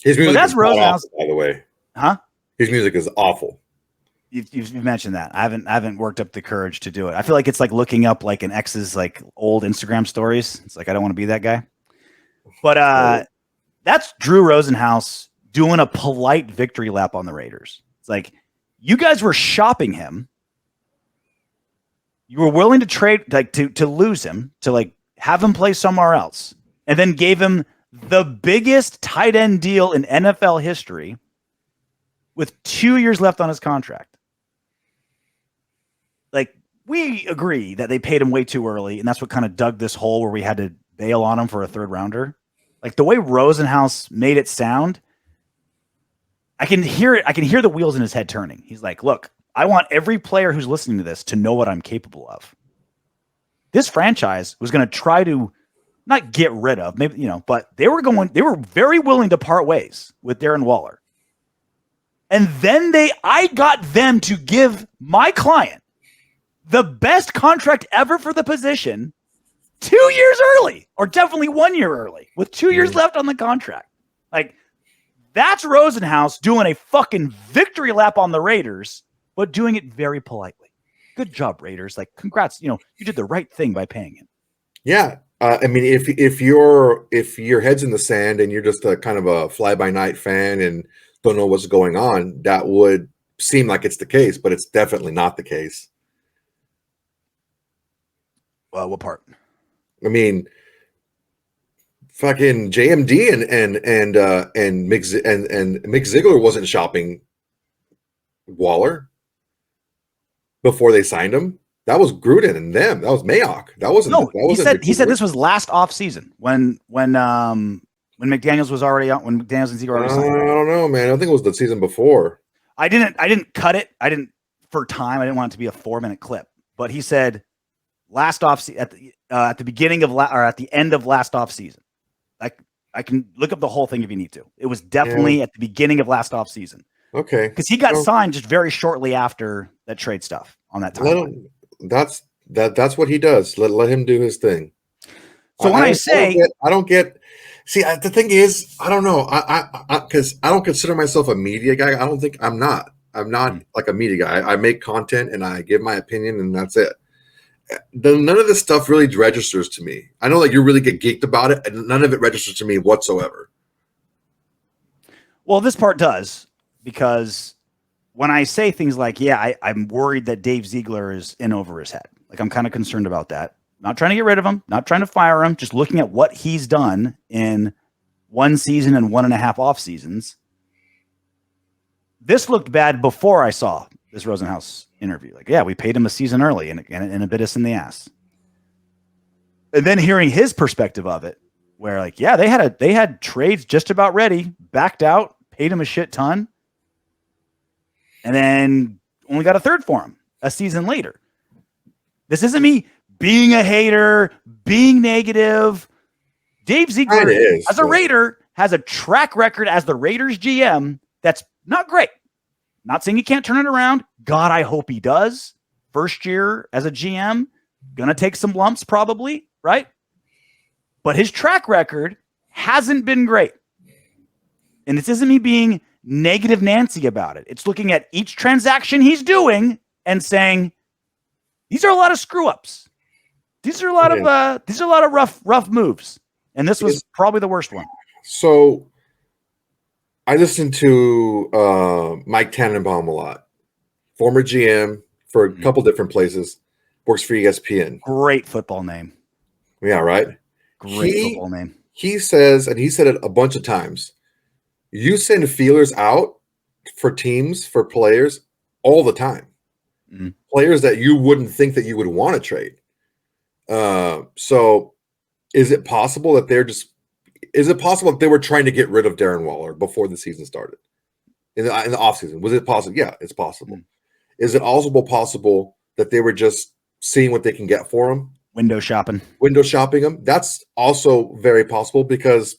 His music is awful, by the way. Huh? His music is awful. You've mentioned that. I haven't worked up the courage to do it. I feel like it's like looking up an ex's old Instagram stories. It's like, I don't want to be that guy. But that's Drew Rosenhaus doing a polite victory lap on the Raiders. It's like, you guys were shopping him. You were willing to trade, to lose him, to have him play somewhere else, and then gave him the biggest tight end deal in NFL history with 2 years left on his contract. We agree that they paid him way too early, and that's what kind of dug this hole where we had to bail on him for a third rounder. The way Rosenhaus made it sound, I can hear it. I can hear the wheels in his head turning. He's like, look, I want every player who's listening to this to know what I'm capable of. This franchise was going to try to not get rid of, maybe, but they were very willing to part ways with Darren Waller. And then I got them to give my client the best contract ever for the position 2 years early, or definitely 1 year early, with 2 years left on the contract. That's Rosenhaus doing a fucking victory lap on the Raiders, but doing it very politely. Good job, Raiders. Congrats. You did the right thing by paying him. Yeah. If your head's in the sand and you're just a kind of a fly-by-night fan and don't know what's going on, that would seem like it's the case, but it's definitely not the case. What part? Fucking JMD and Mick Ziegler wasn't shopping Waller befon they signed him. That was Gruden and them. That was Mayock. That wasn't. No, he said this was last offseason when McDaniels was already out. When McDaniels and Ziegler already signed. I don't know, man. I think it was the season before. I didn't cut it. I didn't for time. I didn't want it to be a 4-minute clip. But he said last offseason at the beginning of or at the end of last offseason. I can look up the whole thing if you need to. It was definitely at the beginning of last offseason Okay. Because he got signed just very shortly after that trade stuff on that timeline. That's what he does. Let him do his thing. So when I don't get. See, the thing is, I don't know. Because I don't consider myself a media guy. I don't think I'm not. I'm not like a media guy. I make content and I give my opinion, and that's it. None of this stuff really registers to me. I know that you really get geeked about it, and none of it registers to me whatsoever. Well, this part does, because when I say things like, I'm worried that Dave Ziegler is in over his head. Like, I'm kind of concerned about that. Not trying to get rid of him, not trying to fire him, just looking at what he's done in 1 season and 1.5 off seasons. This looked bad before I saw this Rosenhaus interview. Like, we paid him a season early and it bit us in the ass. And then hearing his perspective of it, where like, they had trades just about ready, backed out, paid him a shit ton, and then only got a third for him a season later. This isn't me being a hater, being negative. Dave Ziegler, as a Raider, has a track record as the Raiders GM that's not great. Not saying he can't turn it around. God, I hope he does. First year as a GM, gonna take some lumps probably, right? But his track record hasn't been great. And this isn't me being negative Nancy about it. It's looking at each transaction he's doing and saying, these are a lot of screw ups. These are a lot of rough moves. And this was probably the worst one. So I listened to Mike Tannenbaum a lot, former GM for a couple different places, works for ESPN. Great football name. Yeah, right? Great football name. He says, and he said it a bunch of times, you send feelers out for teams, for players all the time. Mm-hmm. Players that you wouldn't think that you would want to trade. So is it possible that they were trying to get rid of Darren Waller before the season started in the offseason? Was it possible? Yeah, it's possible. Mm-hmm. Is it also possible that they were just seeing what they can get for him? Window shopping him. That's also very possible, because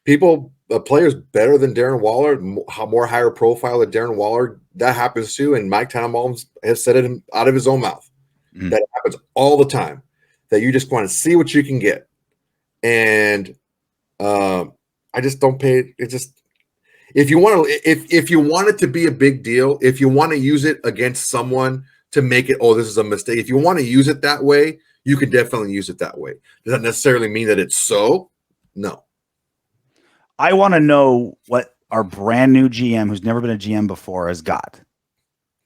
players better than Darren Waller, more higher profile than Darren Waller, that happens too. And Mike Tannenbaum has said it out of his own mouth. Mm-hmm. That happens all the time, that you just want to see what you can get. And I just don't pay it. Just if you want it to be a big deal, if you want to use it against someone to make it, this is a mistake. If you want to use it that way, you can definitely use it that way. Does that necessarily mean that it's so? No. I want to know what our brand new GM, who's never been a GM before, has got.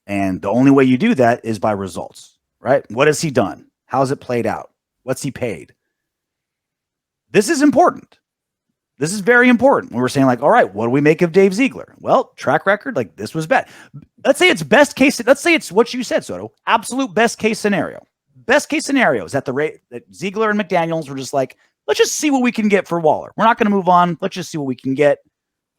And the only way you do that is by results, right? What has he done? How's it played out? What's he paid? This is important. This is very important when we're saying, like, all right, what do we make of Dave Ziegler? Well, track record, like, this was bad. Let's say it's best case. Let's say it's what you said, Soto. Absolute best case scenario. Best case scenario is at the rate that Ziegler and McDaniels were just like, let's just see what we can get for Waller. We're not going to move on. Let's just see what we can get.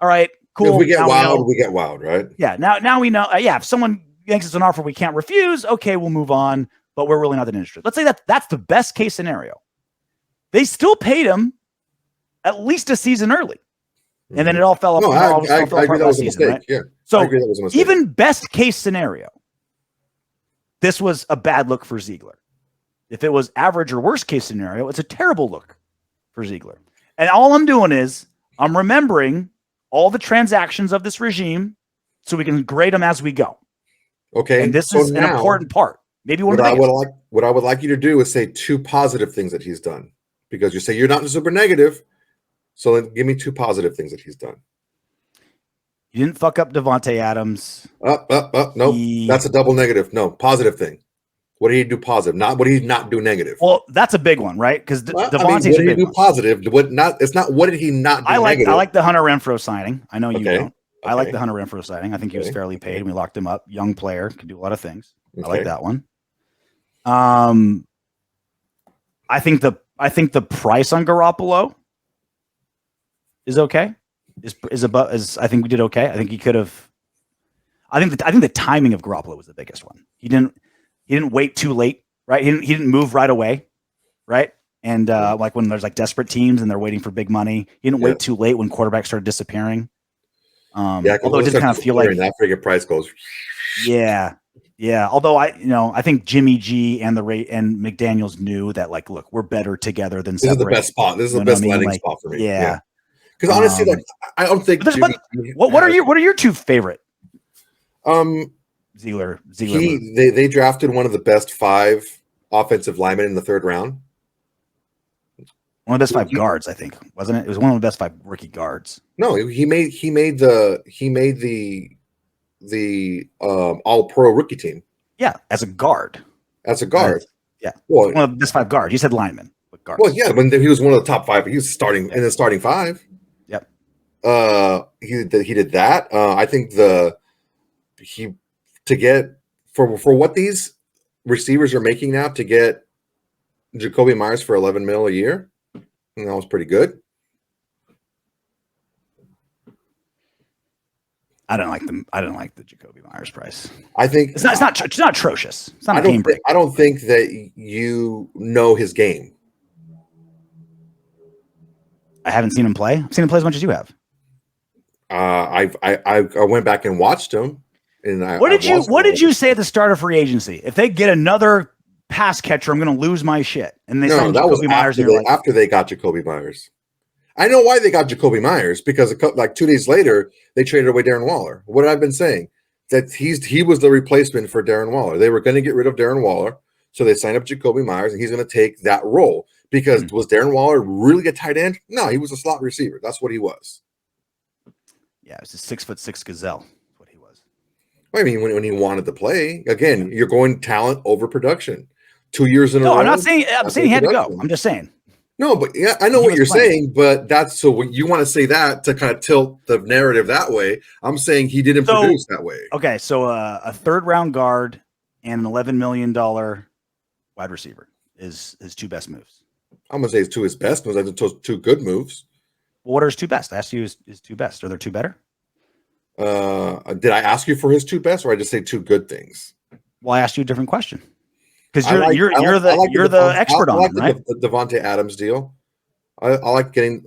All right, cool. If we get wild, we get wild, right? Yeah. Now we know. If someone makes us an offer we can't refuse, okay, we'll move on. But we're really not that interested. Let's say that's the best case scenario. They still paid him at least a season early, and then it all fell apart. I agree that was a mistake. Right? Yeah. So even best case scenario, this was a bad look for Ziegler. If it was average or worst case scenario, it's a terrible look for Ziegler. And all I'm doing is I'm remembering all the transactions of this regime so we can grade them as we go. Okay. And this is an important part. Maybe what I would like you to do is say 2 positive things that he's done, because you say you're not super negative. So then give me 2 positive things that he's done. He didn't fuck up Devontae Adams. No, that's a double negative. No, positive thing. What did he do positive? Not what did he not do negative? Well, that's a big one, right? Because Devontae's what did he do positive? It's not what did he not do negative? I like the Hunter Renfrow signing. I know you don't. I like the Hunter Renfrow signing. I think he was fairly paid, and we locked him up. Young player, can do a lot of things. I like that one. I think the price on Garoppolo is okay. I think we did okay. I think he could have. I think the timing of Garoppolo was the biggest one. He didn't wait too late, right? He didn't move right away, right? And like when there's like desperate teams and they're waiting for big money, he didn't wait too late when quarterbacks started disappearing. Although it did kind of feel like that friggin' price goes. Yeah. Although I think Jimmy G and McDaniels knew that, like, look, we're better together than separate. This is the best spot. This is the best landing spot for me. Yeah. Because honestly, like, I don't think. What are your two favorite? Ziegler. They drafted one of the best 5 offensive linemen in the 3rd round. One of the best 5 guards, I think, wasn't it? It was one of the best 5 rookie guards. No, he made the all pro rookie team. Yeah, as a guard. Yeah. Well, one of the best 5 guards. You said lineman, but guards. Well, yeah, when he was one of the top 5, he was starting in the starting 5. Yep. He did that. I think to get for what these receivers are making now, to get Jakobi Meyers for $11 million a year, that was pretty good. I don't like the Jakobi Meyers price. I think it's not atrocious. It's not I don't think that you know his game. I haven't seen him play. I've seen him play as much as you have. I went back and watched him. And what did you say at the start of free agency? If they get another pass catcher, I'm going to lose my shit. And they signed Jakobi Meyers. After they got Jakobi Meyers. I know why they got Jakobi Meyers, because like 2 days later they traded away Darren Waller. What have I been saying? That he was the replacement for Darren Waller. They were going to get rid of Darren Waller, so they signed up Jakobi Meyers, and he's going to take that role. Because was Darren Waller really a tight end? No, he was a slot receiver. That's what he was. Yeah, it was a 6'6" gazelle. That's what he was. I mean, when he wanted to play, again, you're going talent over production. 2 years in a row. No, I'm saying he had to go. I'm just saying. No, but yeah, I know what you're saying, but that's so when you want to say that to kind of tilt the narrative that way. I'm saying he didn't produce that way. Okay, so a 3rd round guard and an $11 million wide receiver is his 2 best moves. I'm gonna say it's 2 his best moves. I think 2 good moves. Well, what are his 2 best? I asked you his 2 best. Are there 2 better? Did I ask you for his 2 best, or I just say 2 good things? Well, I asked you a different question. Because you're the expert on it, right? The Devontae Adams deal. I like getting,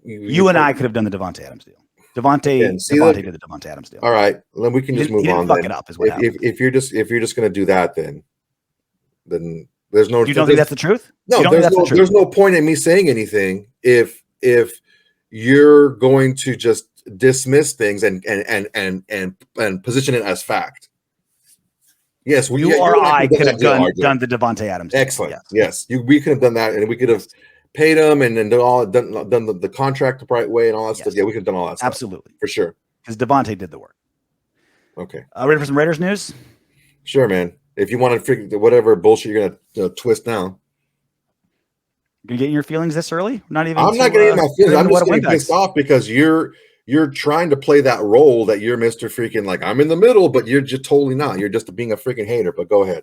you and I could have done the Devontae Adams deal. Devontae did the Devontae Adams deal. All right, then we can just move on. Fuck it up is what happened. If you're just going to do that, then there's no. You don't think that's the truth? No, there's no point in me saying anything if you're going to just dismiss things and position it as fact. Yes, you or I could have done the Devontae Adams. Excellent. Yes, we could have done that, and we could have paid him and then done the contract the right way and all that stuff. Yeah, we could have done all that stuff. Absolutely, for sure. Because Devontae did the work. Okay. Ready for some Raiders news? Sure, man. If you want to figure whatever bullshit you're gonna twist now. You're getting your feelings this early? I'm not getting my feelings. I'm just getting pissed off because you're trying to play that role that you're Mr. Freaking, like, I'm in the middle, but you're just totally not. You're just being a freaking hater, but go ahead.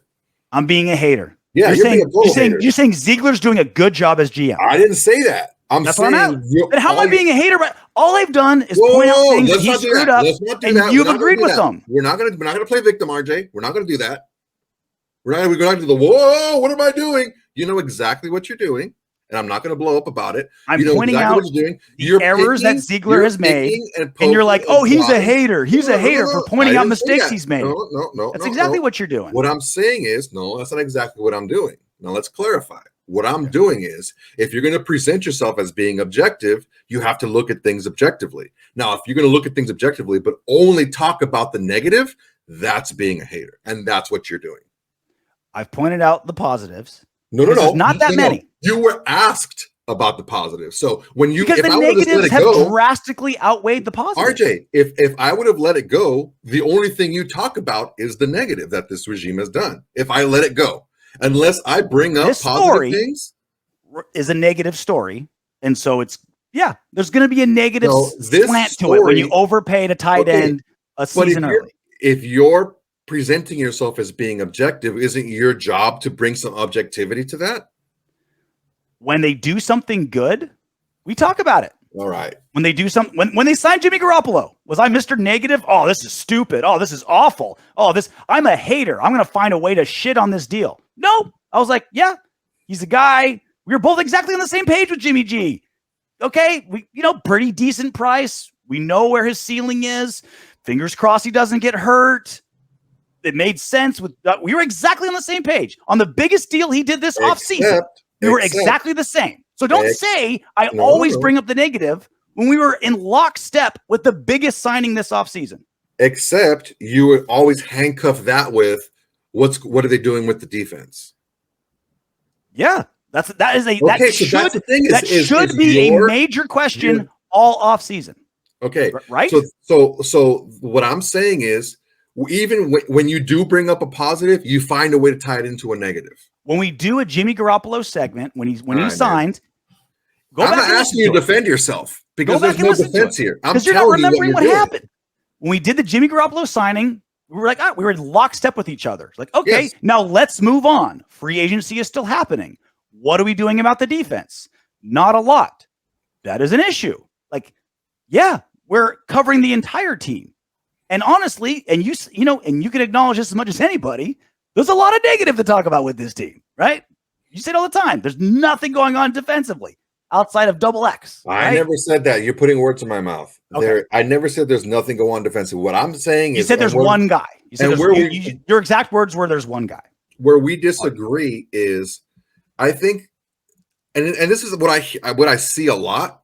I'm being a hater. Yeah, you're saying Ziegler's doing a good job as GM. I didn't say that. That's saying, what I'm at. Then how am I being a hater? All I've done is point out things that he screwed up, and you've agreed with them. We're not gonna play victim, RJ. We're not gonna do that. We're not gonna do the whoa. What am I doing? You know exactly what you're doing. And I'm not going to blow up about it. I'm pointing out the errors that Ziegler has made, and you're like, "Oh, he's a hater. He's a hater for pointing out mistakes he's made." No. That's exactly what you're doing. What I'm saying is, no, that's not exactly what I'm doing. Now let's clarify. What I'm doing is, if you're going to present yourself as being objective, you have to look at things objectively. Now, if you're going to look at things objectively, but only talk about the negative, that's being a hater, and that's what you're doing. I've pointed out the positives. No. Not that many. You were asked about the positives. So because the negatives have drastically outweighed the positives. RJ, if I would have let it go, the only thing you talk about is the negative that this regime has done. If I let it go, unless I bring up positive things, is a negative story, and so there's going to be a negative slant to it when you overpaid a tight end a season early. If you're presenting yourself as being objective, isn't your job to bring some objectivity to that? When they do something good, we talk about it. All right. When they do when they signed Jimmy Garoppolo, was I Mr. Negative? Oh, this is stupid. Oh, this is awful. Oh, I'm a hater. I'm going to find a way to shit on this deal. No, I was like, yeah, he's a guy. We were both exactly on the same page with Jimmy G. Okay, pretty decent price. We know where his ceiling is. Fingers crossed he doesn't get hurt. It made sense. We were exactly on the same page. On the biggest deal he did this offseason, we were exactly the same. So don't say I always bring up the negative when we were in lockstep with the biggest signing this offseason. Except you would always handcuff that with what are they doing with the defense? Yeah, that should be a major question all offseason. Okay, right. So what I'm saying is, even when you do bring up a positive, you find a way to tie it into a negative. When we do a Jimmy Garoppolo segment, when he signed, I'm not asking you to defend yourself because there's no defense here. Because you're not remembering what happened. When we did the Jimmy Garoppolo signing, we were like, we were in lockstep with each other. Like, okay, now let's move on. Free agency is still happening. What are we doing about the defense? Not a lot. That is an issue. Like, yeah, we're covering the entire team. And honestly, and you can acknowledge this as much as anybody, there's a lot of negative to talk about with this team, right? You say it all the time. There's nothing going on defensively outside of double X. Right? I never said that. You're putting words in my mouth. Okay. I never said there's nothing going on defensively. What I'm saying is you said there's one guy. You said your exact words were there's one guy. Where we disagree is, I think, and this is what I see a lot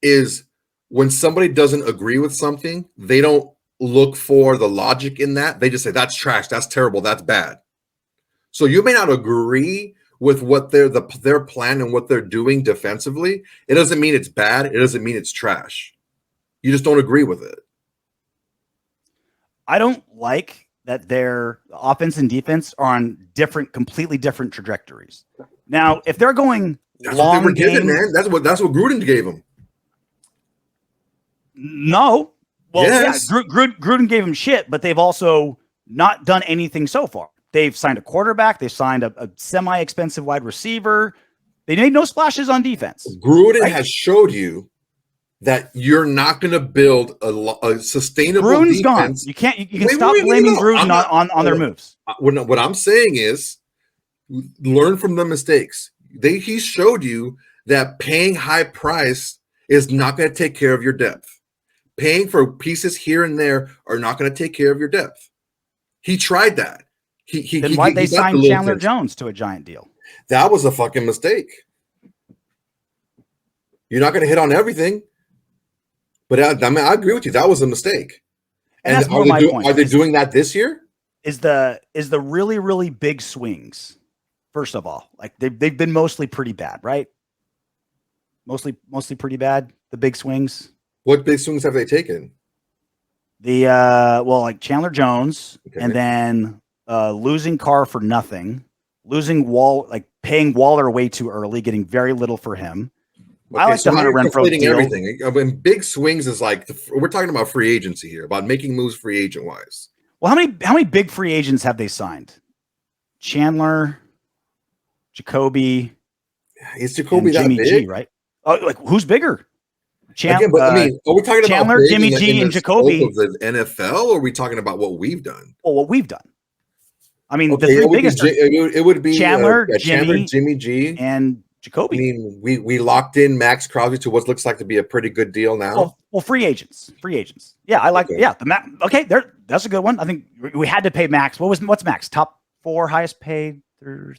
is when somebody doesn't agree with something, they don't look for the logic in that. They just say that's trash, that's terrible, that's bad. So you may not agree with what their plan and what they're doing defensively. It doesn't mean it's bad. It doesn't mean it's trash. You just don't agree with it. I don't like that their offense and defense are on completely different trajectories. Now, if they're going that's long what they were given, man. That's what Gruden gave them. No. Well, yes. Yeah, Gruden gave him shit, but they've also not done anything so far. They've signed a quarterback. They signed a semi-expensive wide receiver. They made no splashes on defense. Gruden has showed you that you're not going to build a sustainable Gruden's defense. Gone. You can stop blaming Gruden on their moves. What I'm saying is learn from the mistakes. He showed you that paying high price is not going to take care of your depth. Paying for pieces here and there are not going to take care of your depth. He tried that. Then why'd they sign Chandler Jones to a giant deal? That was a fucking mistake. You're not going to hit on everything, but I agree with you. That was a mistake. And that's more my point. Are they doing that this year? Is the really, really big swings? First of all, like they've been mostly pretty bad, right? Mostly pretty bad. The big swings. What big swings have they taken? Like Chandler Jones, and then losing Carr for nothing, paying Waller way too early, getting very little for him. Okay, I like the Hunter Renfrow deal. Everything. I mean, big swings is like we're talking about free agency here, about making moves free agent wise. Well, how many big free agents have they signed? Chandler, Jakobi. Is Jakobi that Jimmy big? G, right? Oh, like who's bigger? Again, but are we talking Chandler, about Jimmy G, and Jakobi of the NFL, or are we talking about what we've done? Well, what we've done. I mean, the three biggest. It would be Chandler, Jimmy G, and Jakobi. I mean, we locked in Max Crosby to what looks like to be a pretty good deal now. Well, free agents. Yeah, I like. Okay. Yeah, that's a good one. I think we had to pay Max. What's Max? Top 4 highest paid.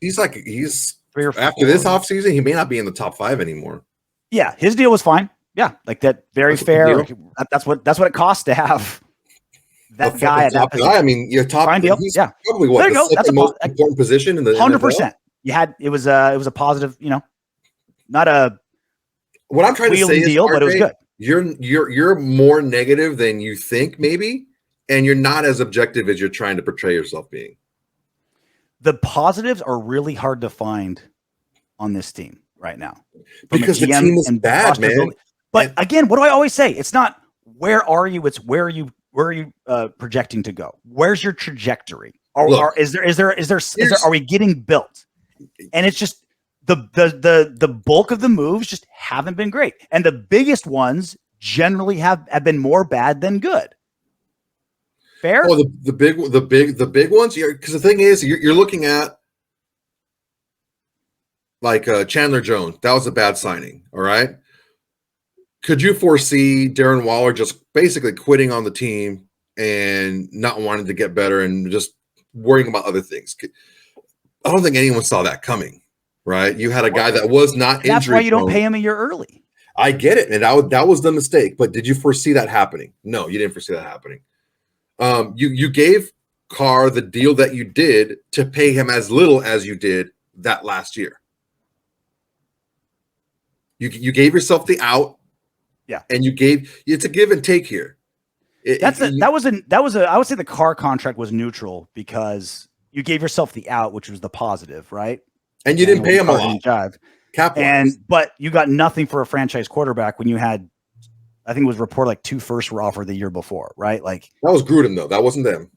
He's 3 or 4. After this offseason, he may not be in the top 5 anymore. Yeah, his deal was fine. Yeah, like that. Very fair. Like, that's what it costs to have that guy at that position. I mean, your top fine deal. Yeah, probably what, there you go. That's the most important position in the 100%. You had it was a positive. Not a what I'm trying to say is, deal, but it was good. You're more negative than you think, maybe, and you're not as objective as you're trying to portray yourself being. The positives are really hard to find on this team right now because the team is bad, man. But again, what do I always say? It's not where are you? It's where are you projecting to go? Where's your trajectory? Are we getting built? And it's just the bulk of the moves just haven't been great, and the biggest ones generally have been more bad than good. Fair? Oh, the big ones. Because the thing is, you're looking at like Chandler Jones. That was a bad signing. All right. Could you foresee Darren Waller just basically quitting on the team and not wanting to get better and just worrying about other things? I don't think anyone saw that coming, right? You had a guy that was not injured. That's why you don't pay him a year early. I get it, and that was the mistake. But did you foresee that happening? No, you didn't foresee that happening. You gave Carr the deal that you did to pay him as little as you did that last year. You gave yourself the out, and it's a give and take here. I would say the Carr contract was neutral because you gave yourself the out, which was the positive, right? And you didn't pay him a lot. But you got nothing for a franchise quarterback when you had, I think it was reported like 2 firsts were offered the year before, right? Like that was Gruden though. That wasn't them.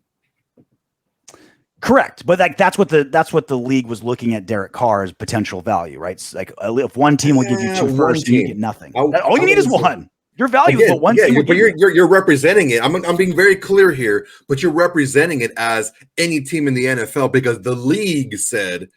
Correct. But like that's what the league was looking at Derek Carr's potential value, right? It's like if one team will give you 2 firsts, you get nothing. All you need is one. Your value is one team. But you're representing it. I'm being very clear here, but you're representing it as any team in the NFL because the league said,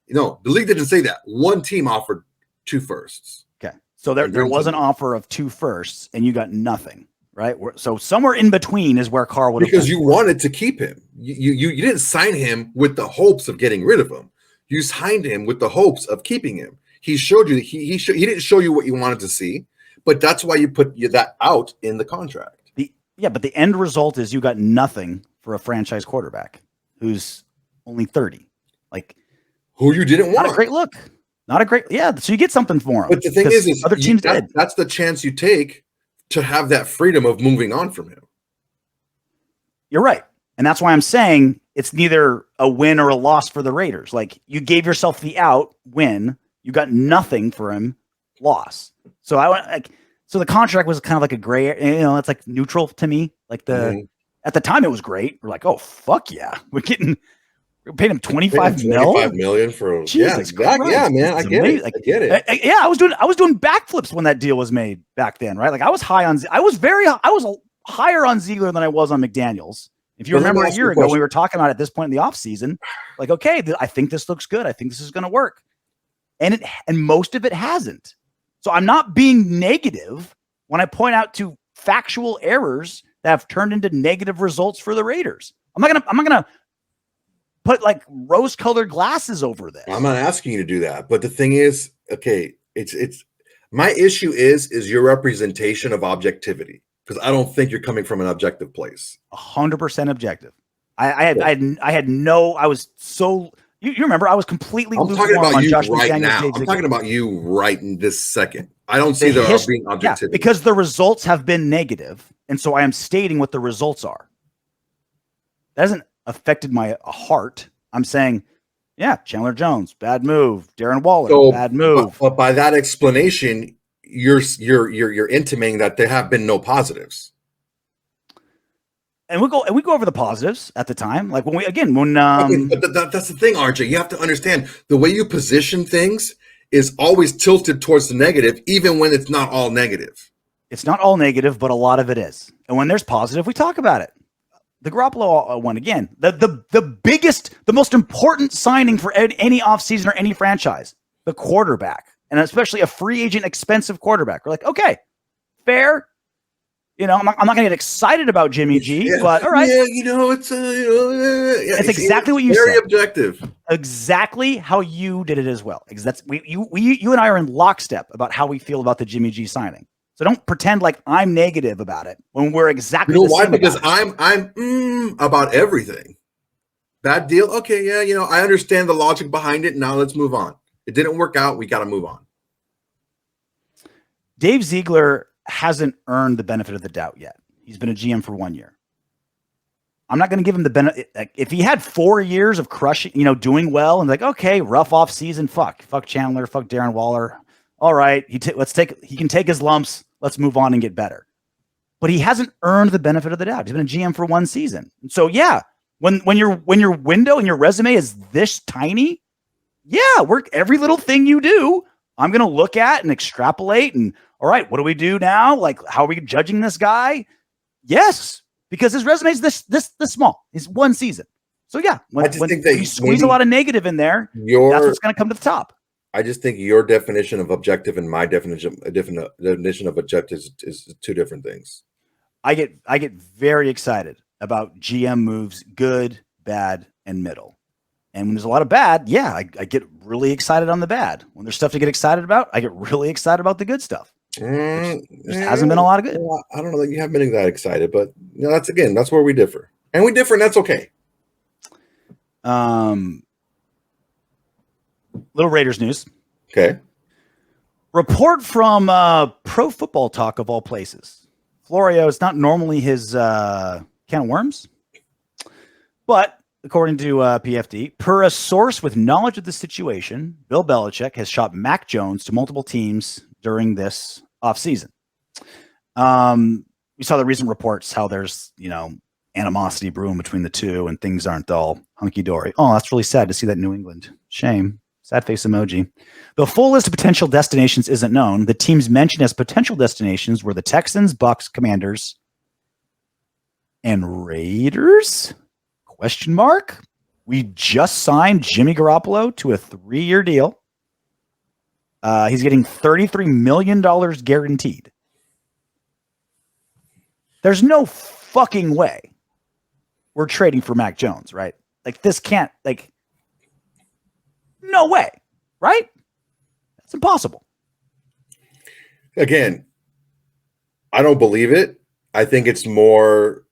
the league didn't say that. One team offered 2 firsts. Okay. So there was an offer of 2 firsts and you got nothing, right? So somewhere in between is where Carr would have. Because you wanted to keep him. You didn't sign him with the hopes of getting rid of him. You signed him with the hopes of keeping him. He showed you he didn't show you what you wanted to see, but that's why you put that out in the contract. But the end result is you got nothing for a franchise quarterback who's only 30. Like who you didn't want. Not a great look. So you get something for him. But the thing is other teams did. That's the chance you take to have that freedom of moving on from him. You're right. And that's why I'm saying it's neither a win or a loss for the Raiders. Like you gave yourself the out, win, you got nothing for him, loss. So so the contract was kind of like a gray, it's like neutral to me. Like at the time it was great. We're like, oh fuck yeah. We're paying him $25 million for Jesus Christ. Yeah, man. I get it. I get it. I was doing backflips when that deal was made back then, right? Like I was higher on Ziegler than I was on McDaniels. If you remember a year ago, we were talking about it at this point in the offseason, like, okay, I think this looks good. I think this is going to work. And most of it hasn't. So I'm not being negative when I point out to factual errors that have turned into negative results for the Raiders. I'm not gonna put like rose-colored glasses over this. I'm not asking you to do that. But the thing is, okay, it's my issue is your representation of objectivity. Because I don't think you're coming from an objective place. 100% objective. I was so you remember I was completely. I'm talking about you right now. I'm talking about you right in this second. I don't see there being objectivity because the results have been negative, and so I am stating what the results are. That hasn't affected my heart. I'm saying, Chandler Jones, bad move. Darren Waller, bad move. But by that explanation, you're intimating that there have been no positives. And we go over the positives at the time. Like but that's the thing, RJ. You have to understand the way you position things is always tilted towards the negative, even when it's not all negative. It's not all negative, but a lot of it is. And when there's positive, we talk about it. The Garoppolo one again, the biggest, the most important signing for any offseason or any franchise, the quarterback. And especially a free agent, expensive quarterback. We're like, okay, fair. I'm not going to get excited about Jimmy G, but all right. Yeah, it's exactly what you said. Very objective. Exactly how you did it as well. Because that's you and I are in lockstep about how we feel about the Jimmy G signing. So don't pretend like I'm negative about it when we're exactly. You know why? Because I'm about everything. Bad deal. Okay, I understand the logic behind it. Now let's move on. It didn't work out. We got to move on. Dave Ziegler hasn't earned the benefit of the doubt yet. He's been a GM for 1 year. I'm not going to give him the benefit. If he had 4 years of crushing, doing well and like, okay, rough off season, fuck Chandler, fuck Darren Waller. All right. He can take his lumps. Let's move on and get better. But he hasn't earned the benefit of the doubt. He's been a GM for 1 season. So when your window and your resume is this tiny, every little thing you do, I'm going to look at and extrapolate and, all right, what do we do now? Like, how are we judging this guy? Yes, because his resume is this small. It's 1 season. So when you squeeze a lot of negative in there, that's what's going to come to the top. I just think your definition of objective and my definition of objective is two different things. I get very excited about GM moves, good, bad, and middle. And when there's a lot of bad, yeah, I get really excited on the bad. When there's stuff to get excited about, I get really excited about the good stuff. There hasn't been a lot of good. I don't know that you haven't been that excited, but that's where we differ. And we differ, and that's okay. Little Raiders news. Okay. Report from Pro Football Talk of all places. Florio, it's not normally his can of worms, but according to PFD, per a source with knowledge of the situation, Bill Belichick has shopped Mac Jones to multiple teams during this offseason. We saw the recent reports how there's, animosity brewing between the two and things aren't all hunky-dory. Oh, that's really sad to see that New England. Shame. Sad face emoji. The full list of potential destinations isn't known. The teams mentioned as potential destinations were the Texans, Bucks, Commanders, and Raiders? ? We just signed Jimmy Garoppolo to a 3-year deal. He's getting $33 million guaranteed. There's no fucking way we're trading for Mac Jones, right? Like, this can't, no way, right? That's impossible. Again, I don't believe it. I think it's more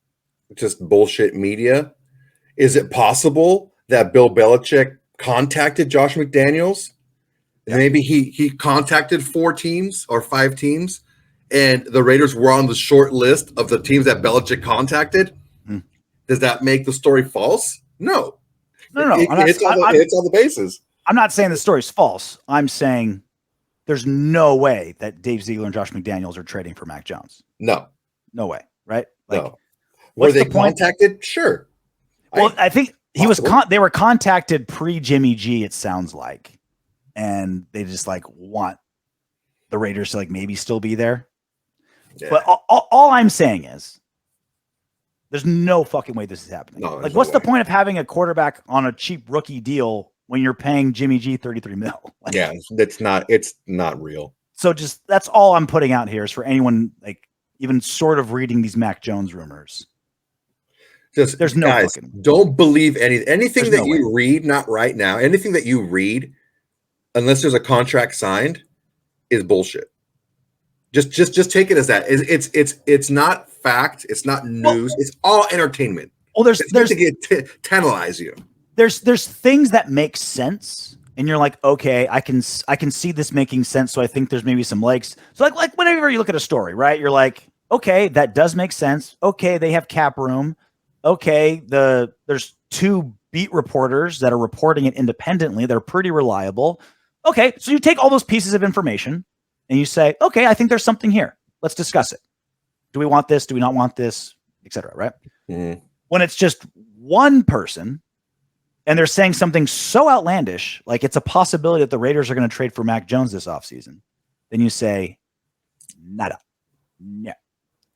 just bullshit media. Is it possible that Bill Belichick contacted Josh McDaniels? Yeah. Maybe he contacted 4 teams or 5 teams, and the Raiders were on the short list of the teams that Belichick contacted. Does that make the story false? No. No. It's on the basis. I'm not saying the story's false. I'm saying there's no way that Dave Ziegler and Josh McDaniels are trading for Mac Jones. No way, right? No. Were they contacted? Sure. Well, I think they were contacted pre-Jimmy G, it sounds like. And they just want the Raiders to maybe still be there. Yeah. But all I'm saying is there's no fucking way this is happening. No, what's the point of having a quarterback on a cheap rookie deal when you're paying Jimmy G $33 million? It's not real. So just that's all I'm putting out here is for anyone even sort of reading these Mac Jones rumors. There's no guys, don't believe anything that you read, not right now. Anything that you read, unless there's a contract signed, is bullshit. Just take it as that. It's not fact. It's not news. It's all entertainment. Well, there's to tantalize you. There's things that make sense, and you're like, okay, I can see this making sense. So I think there's maybe some legs. So like whenever you look at a story, right? You're like, okay, that does make sense. Okay, they have cap room. Okay, there's 2 beat reporters that are reporting it independently. They're pretty reliable. Okay, so you take all those pieces of information and you say, okay, I think there's something here. Let's discuss it. Do we want this? Do we not want this? Et cetera, right? Mm-hmm. When it's just one person and they're saying something so outlandish, like it's a possibility that the Raiders are going to trade for Mac Jones this offseason, then you say, nada. No.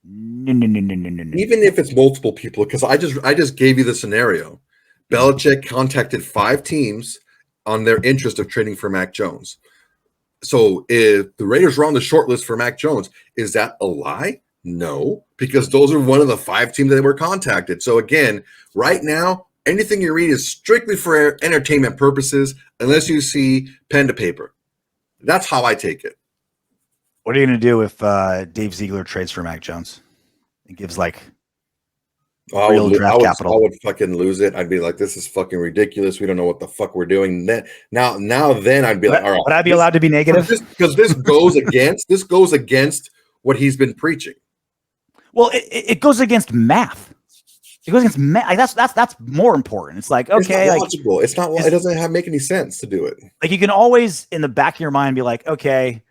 No. Even if it's multiple people, because I just gave you the scenario. Belichick contacted 5 teams on their interest of trading for Mac Jones. So if the Raiders were on the short list for Mac Jones, is that a lie? No, because those are one of the 5 teams that were contacted. So again, right now, anything you read is strictly for entertainment purposes, unless you see pen to paper. That's how I take it. What are you going to do if Dave Ziegler trades for Mac Jones? It gives real draft capital. I would fucking lose it. I'd be like, this is fucking ridiculous. We don't know what the fuck we're doing. Then I'd be like, all right. Would I be allowed to be negative? Because this goes against what he's been preaching. Well, it goes against math. It goes against math. That's more important. It's like, okay, it's not logical. It's not. It doesn't make any sense to do it. You can always in the back of your mind be like, okay,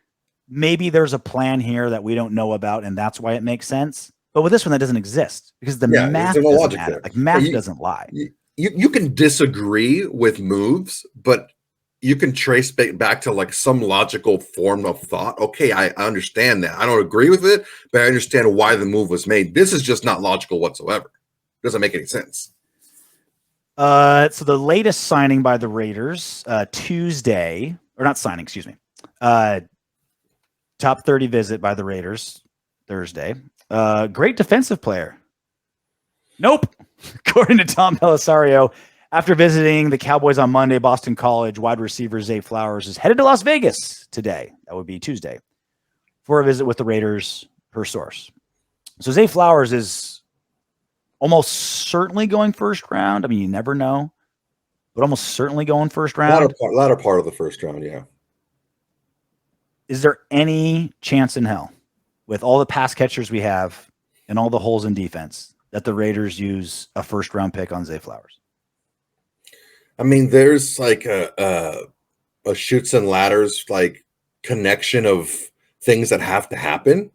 maybe there's a plan here that we don't know about, and that's why it makes sense. But with this one, that doesn't exist because the math doesn't matter. Math doesn't lie. You can disagree with moves, but you can trace back to some logical form of thought. Okay, I understand that. I don't agree with it, but I understand why the move was made. This is just not logical whatsoever. It doesn't make any sense. So the latest signing by the Raiders Tuesday or not signing, excuse me. Top 30 visit by the Raiders Thursday. Great defensive player. Nope. According to Tom Pellisario, after visiting the Cowboys on Monday, Boston College wide receiver Zay Flowers is headed to Las Vegas today. That would be Tuesday for a visit with the Raiders, per source. So Zay Flowers is almost certainly going first round. I mean, you never know, but almost certainly going first round. Latter part of the first round, yeah. Is there any chance in hell, with all the pass catchers we have and all the holes in defense, that the Raiders use a first round pick on Zay Flowers? I mean, there's like a shoots and ladders like connection of things that have to happen,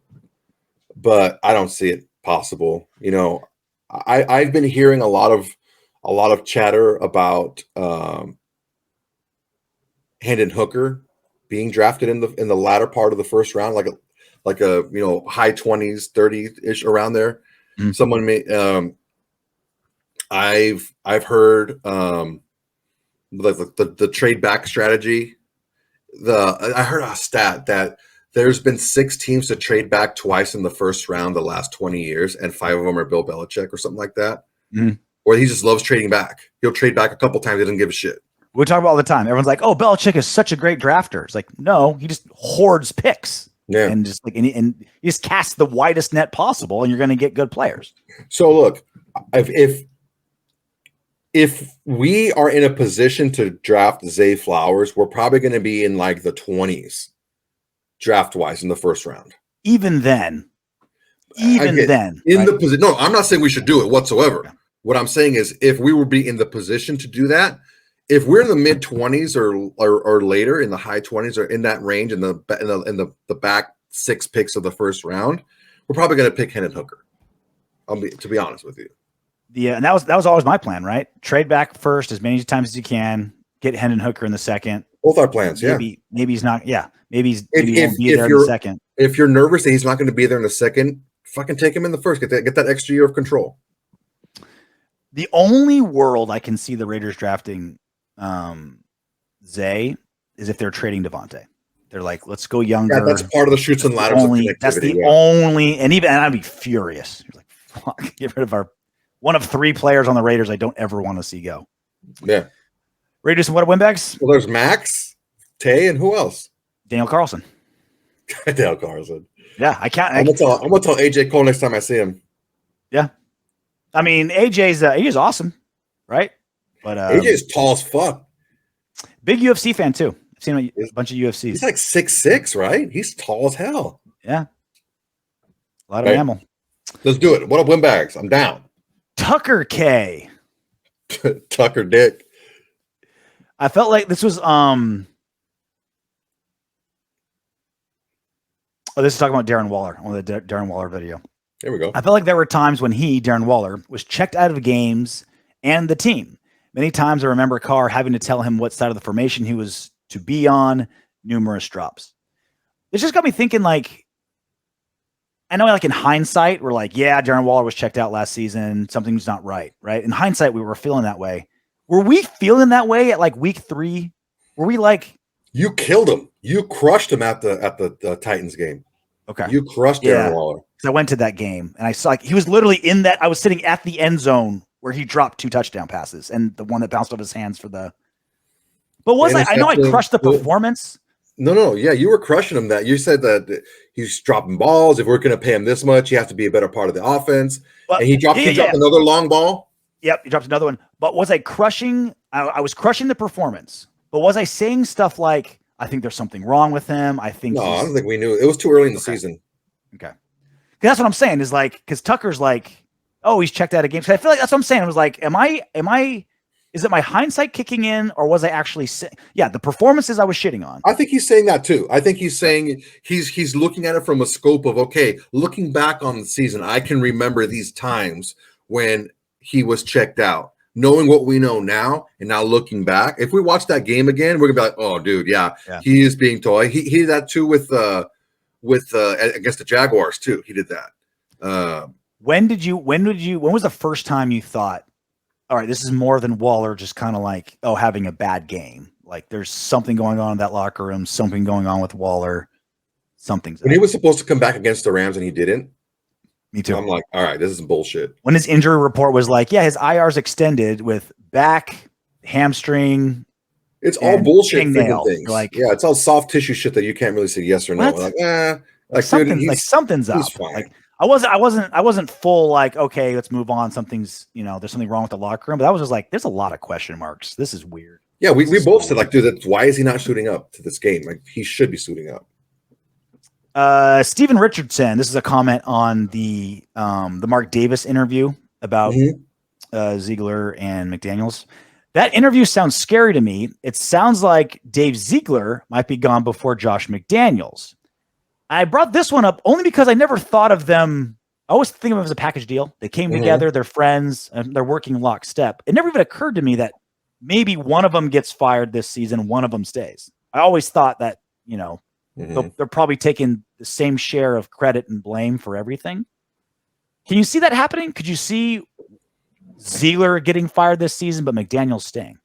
but I don't see it possible. You know, I've been hearing a lot of chatter about Hendon Hooker being drafted in the latter part of the first round, like a high 20s, 30-ish around there. Mm-hmm. Someone may I've heard the trade back strategy. I heard a stat that there's been 6 teams to trade back twice in the first round the last 20 years, and 5 of them are Bill Belichick or something like that. Mm-hmm. Or he just loves trading back. He'll trade back a couple times. He doesn't give a shit. We talk about all the time. Everyone's like, "Oh, Belichick is such a great drafter." It's like, no, he just hoards picks, and just like and you just cast the widest net possible, and you're going to get good players. So look, if we are in a position to draft Zay Flowers, we're probably going to be in like the 20s, draft wise, in the first round. Even then, the position. No, I'm not saying we should do it whatsoever. Yeah. What I'm saying is, if we would be in the position to do that. If we're in the mid 20s or later, in the high 20s or in that range, in the back 6 picks of the first round, we're probably going to pick Hendon Hooker. To be honest with you. Yeah, and that was always my plan, right? Trade back first as many times as you can. Get Hendon Hooker in the second. Both our plans, maybe he's not. Yeah, maybe he won't be there in the second. If you're nervous that he's not going to be there in the second, fucking take him in the first. Get that extra year of control. The only world I can see the Raiders drafting Zay is if they're trading Devontae. They're like, let's go younger. Yeah, that's part of the shoots and ladders. That's the only, and I'd be furious. You're like, fuck, get rid of one of 3 players on the Raiders I don't ever want to see go. Yeah. Raiders and what Windbags? Well, there's Max, Tay, and who else? Daniel Carlson. Daniel Carlson. Yeah, I can't. I'm gonna tell AJ Cole next time I see him. Yeah, I mean AJ's awesome, right? But AJ's tall as fuck. Big UFC fan too. I've seen a bunch of UFCs. He's like 6'6", right? He's tall as hell. Yeah. A lot of ammo. Let's do it. What up, Windbags? I'm down. Tucker K. Tucker Dick. I felt like this was this is talking about Darren Waller on the Darren Waller video. There we go. I felt like there were times when Darren Waller, was checked out of games and the team. Many times I remember Carr having to tell him what side of the formation he was to be on, numerous drops. It just got me thinking, like, I know like in hindsight, we're like, yeah, Darren Waller was checked out last season. Something's not right, right? In hindsight, we were feeling that way. Were we feeling that way at like week 3? Were we like... You killed him. You crushed him at the Titans game. Okay. You crushed Darren Waller. I went to that game, and I saw like he was literally in that. I was sitting at the end zone where he dropped 2 touchdown passes, and the one that bounced off his hands for the. But I know I crushed the performance. No. Yeah, you were crushing him. That you said that he's dropping balls. If we're going to pay him this much, he has to be a better part of the offense. Well, and he dropped another long ball. Yep, he dropped another one. But was I crushing? I was crushing the performance. But was I saying stuff like, I think there's something wrong with him? I don't think we knew. It was too early in the season. Okay. That's what I'm saying is like, because Tucker's like, oh, he's checked out of games. I feel like that's what I'm saying. I was like, is it my hindsight kicking in, or was I actually the performances I was shitting on? I think he's saying that too. I think he's saying he's looking at it from a scope of, okay, looking back on the season, I can remember these times when he was checked out. Knowing what we know now, and now looking back, if we watch that game again, we're gonna be like, "Oh, dude, yeah. He is being toy." He did that too with against the Jaguars too. He did that. When was the first time you thought, all right, this is more than Waller just kind of like, having a bad game? Like there's something going on in that locker room, something going on with Waller. Something's when he was supposed to come back against the Rams and he didn't. Me too. I'm like, all right, this is bullshit. When his injury report was like, yeah, his IR's extended with back, hamstring. It's all bullshit nail. things. Like, yeah, it's all soft tissue shit that you can't really say yes or no. What? Like something's up. Fine. Like I wasn't full like, okay, let's move on. There's something wrong with the locker room. But that was just like, there's a lot of question marks. This is weird. Yeah, we both said like, dude, why is he not suiting up to this game? Like he should be suiting up. Steven Richardson, this is a comment on the Mark Davis interview about Ziegler and McDaniels. That interview sounds scary to me. It sounds like Dave Ziegler might be gone before Josh McDaniels. I brought this one up only because I never thought of them. I always think of them as a package deal. They came together, they're friends, and they're working lockstep. It never even occurred to me that maybe one of them gets fired this season, one of them stays. I always thought that, they're probably taking the same share of credit and blame for everything. Can you see that happening? Could you see Ziegler getting fired this season, but McDaniels staying?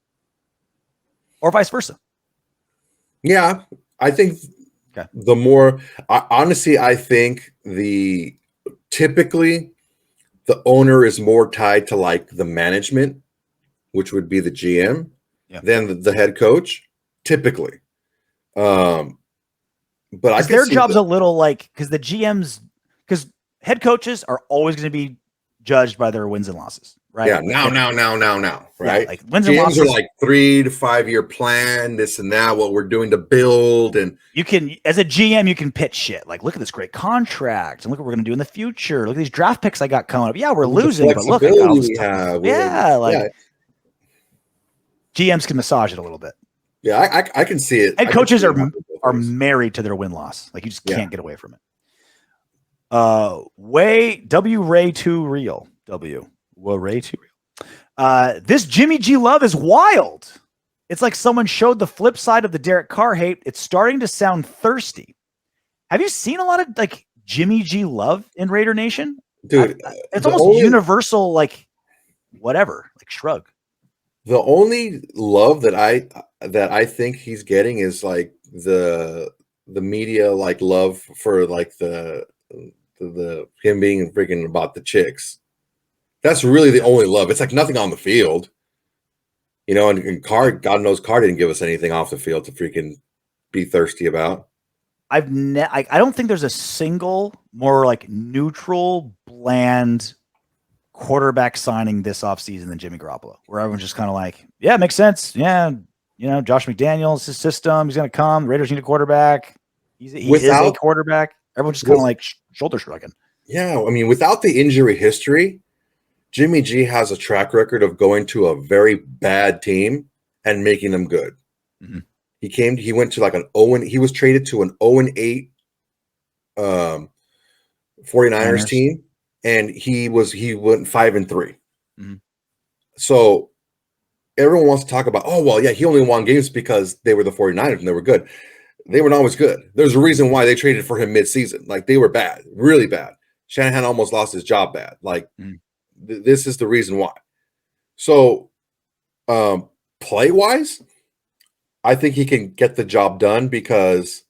Or vice versa? Yeah, I think the more honestly, I think typically the owner is more tied to like the management, which would be the GM, than the head coach, typically. But their job's a little like, because the GMs, because head coaches are always going to be judged by their wins and losses, right? Yeah, now, right? Yeah, like wins and GMs losses are like 3 to 5 year plan, this and that, what we're doing to build, and you can, as a GM, you can pitch shit like, look at this great contract, and look what we're going to do in the future. Look at these draft picks I got coming up. Yeah, we're losing, but look, GMs can massage it a little bit. Yeah, I can see it. And coaches are married to their win-loss. Like you just can't get away from it. Ray 2 real. Ray 2 real. This Jimmy G love is wild. It's like someone showed the flip side of the Derek Carr hate. It's starting to sound thirsty. Have you seen a lot of like Jimmy G love in Raider Nation? Dude, it's almost universal, like whatever, like shrug. The only love that I think he's getting is like the media like love for like the him being freaking about the chicks. That's really the only love. It's like nothing on the field, and Carr, God knows Carr didn't give us anything off the field to freaking be thirsty about. I don't think there's a single more like neutral, bland quarterback signing this offseason than Jimmy Garoppolo, where everyone's just kind of like, yeah, it makes sense. Yeah, Josh McDaniels, his system, he's going to come. The Raiders need a quarterback. He is a quarterback. Everyone's just kind of like shoulder shrugging. Yeah, I mean, without the injury history, Jimmy G has a track record of going to a very bad team and making them good. Mm-hmm. He went to like he was traded to an 0-8 49ers team. And he went 5-3. Mm-hmm. So everyone wants to talk about, he only won games because they were the 49ers and they were good. They weren't always good. There's a reason why they traded for him mid-season. Like they were bad, really bad. Shanahan almost lost his job bad. Like this is the reason why. So play-wise, I think he can get the job done because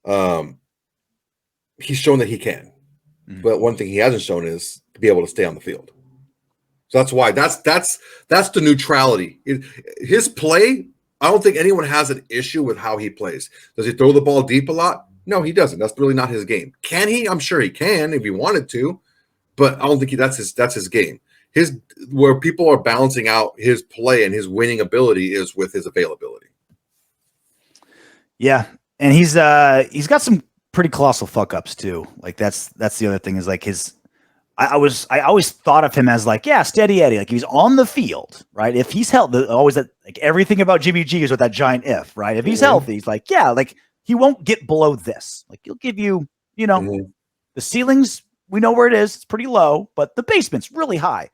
he's shown that he can. But one thing he hasn't shown is to be able to stay on the field. So that's why that's the neutrality. His play, I don't think anyone has an issue with how he plays. Does he throw the ball deep a lot? No, he doesn't. That's really not his game. Can he? I'm sure he can if he wanted to, but I don't think that's his game. Where people are balancing out his play and his winning ability is with his availability. Yeah, and he's got some pretty colossal fuck ups too. Like that's the other thing is like I always thought of him as like, yeah, steady Eddie. Like he's on the field, right? If he's healthy, always that like everything about Jimmy G is with that giant if, right? If he's healthy, he's like, yeah, like he won't get below this. Like he'll give you, the ceilings, we know where it is. It's pretty low, but the basement's really high.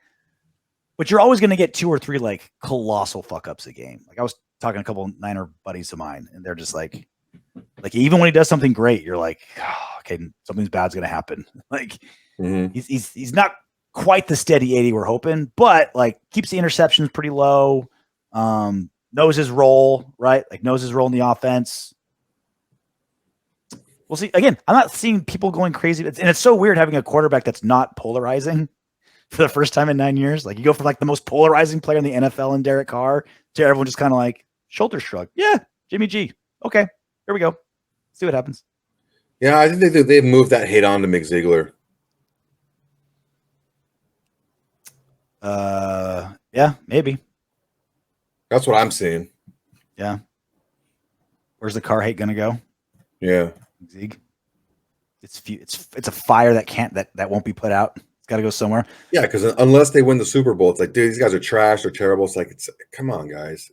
But you're always going to get 2 or 3 like colossal fuck ups a game. Like I was talking to a couple Niner buddies of mine, and they're just like even when he does something great, you're like, okay, something's bad's going to happen. Like he's not quite the steady 80 we're hoping, but like keeps the interceptions pretty low. knows his role, right? Like knows his role in the offense. We'll see. Again, I'm not seeing people going crazy. And it's so weird having a quarterback that's not polarizing for the first time in 9 years. Like you go from like the most polarizing player in the NFL in Derek Carr to everyone just kind of like shoulder shrug. Yeah, Jimmy G. Okay, here we go. See what happens. Yeah, I think they've moved that hate on to Mick Ziegler. Yeah, maybe. That's what I'm seeing. Yeah. Where's the Carr hate gonna go? Yeah. Zeke. It's a fire that won't be put out. It's got to go somewhere. Yeah, because unless they win the Super Bowl, it's like, dude, these guys are trash. They're terrible. It's like, come on, guys.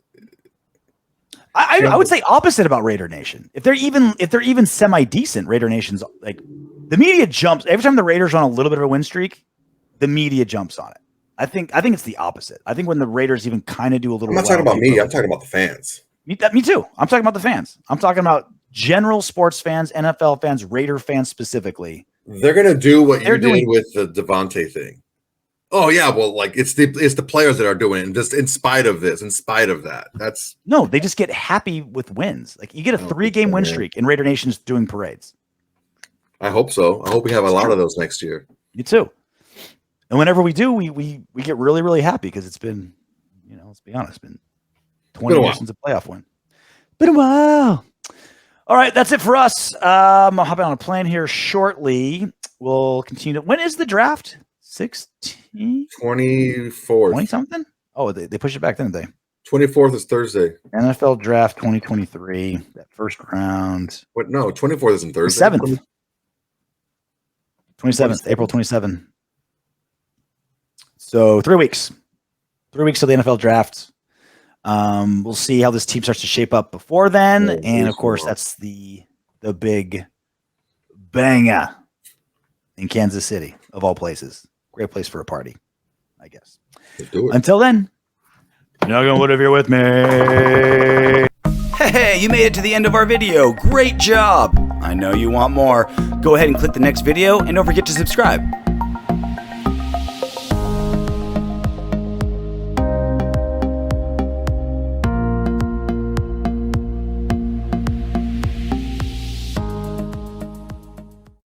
I would say opposite about Raider Nation. If they're even semi decent, Raider Nation's like the media jumps every time the Raiders are on a little bit of a win streak. The media jumps on it. I think it's the opposite. I think when the Raiders even kind of do a little. I'm not talking about media. I'm talking about the fans. Me too. I'm talking about the fans. I'm talking about general sports fans, NFL fans, Raider fans specifically. They're gonna do what you're doing with the Devontae thing. Oh yeah, well, like it's the players that are doing it, and just in spite of this, in spite of that, they just get happy with wins. Like you get a 3-game win streak, and Raider Nation's doing parades. I hope so. I hope we have a lot of those next year. Me too. And whenever we do, we get really, really happy because it's been, let's be honest, been 20 years since a playoff win. Been a while. All right, that's it for us. I'll hop on a plane here shortly. We'll continue. When is the draft? 16? 24th. 20-something? Oh, they pushed it back, didn't they? 24th is Thursday. NFL draft 2023, that first round. What? No, 24th isn't Thursday. 7th. 27th, April 27th. So 3 weeks. 3 weeks of the NFL draft. We'll see how this team starts to shape up before then. And of course, that's the big banger in Kansas City, of all places. Great place for a party, I guess. Let's do it. Until then, you're not gonna live here with me. Hey, you made it to the end of our video. Great job. I know you want more. Go ahead and click the next video and don't forget to subscribe.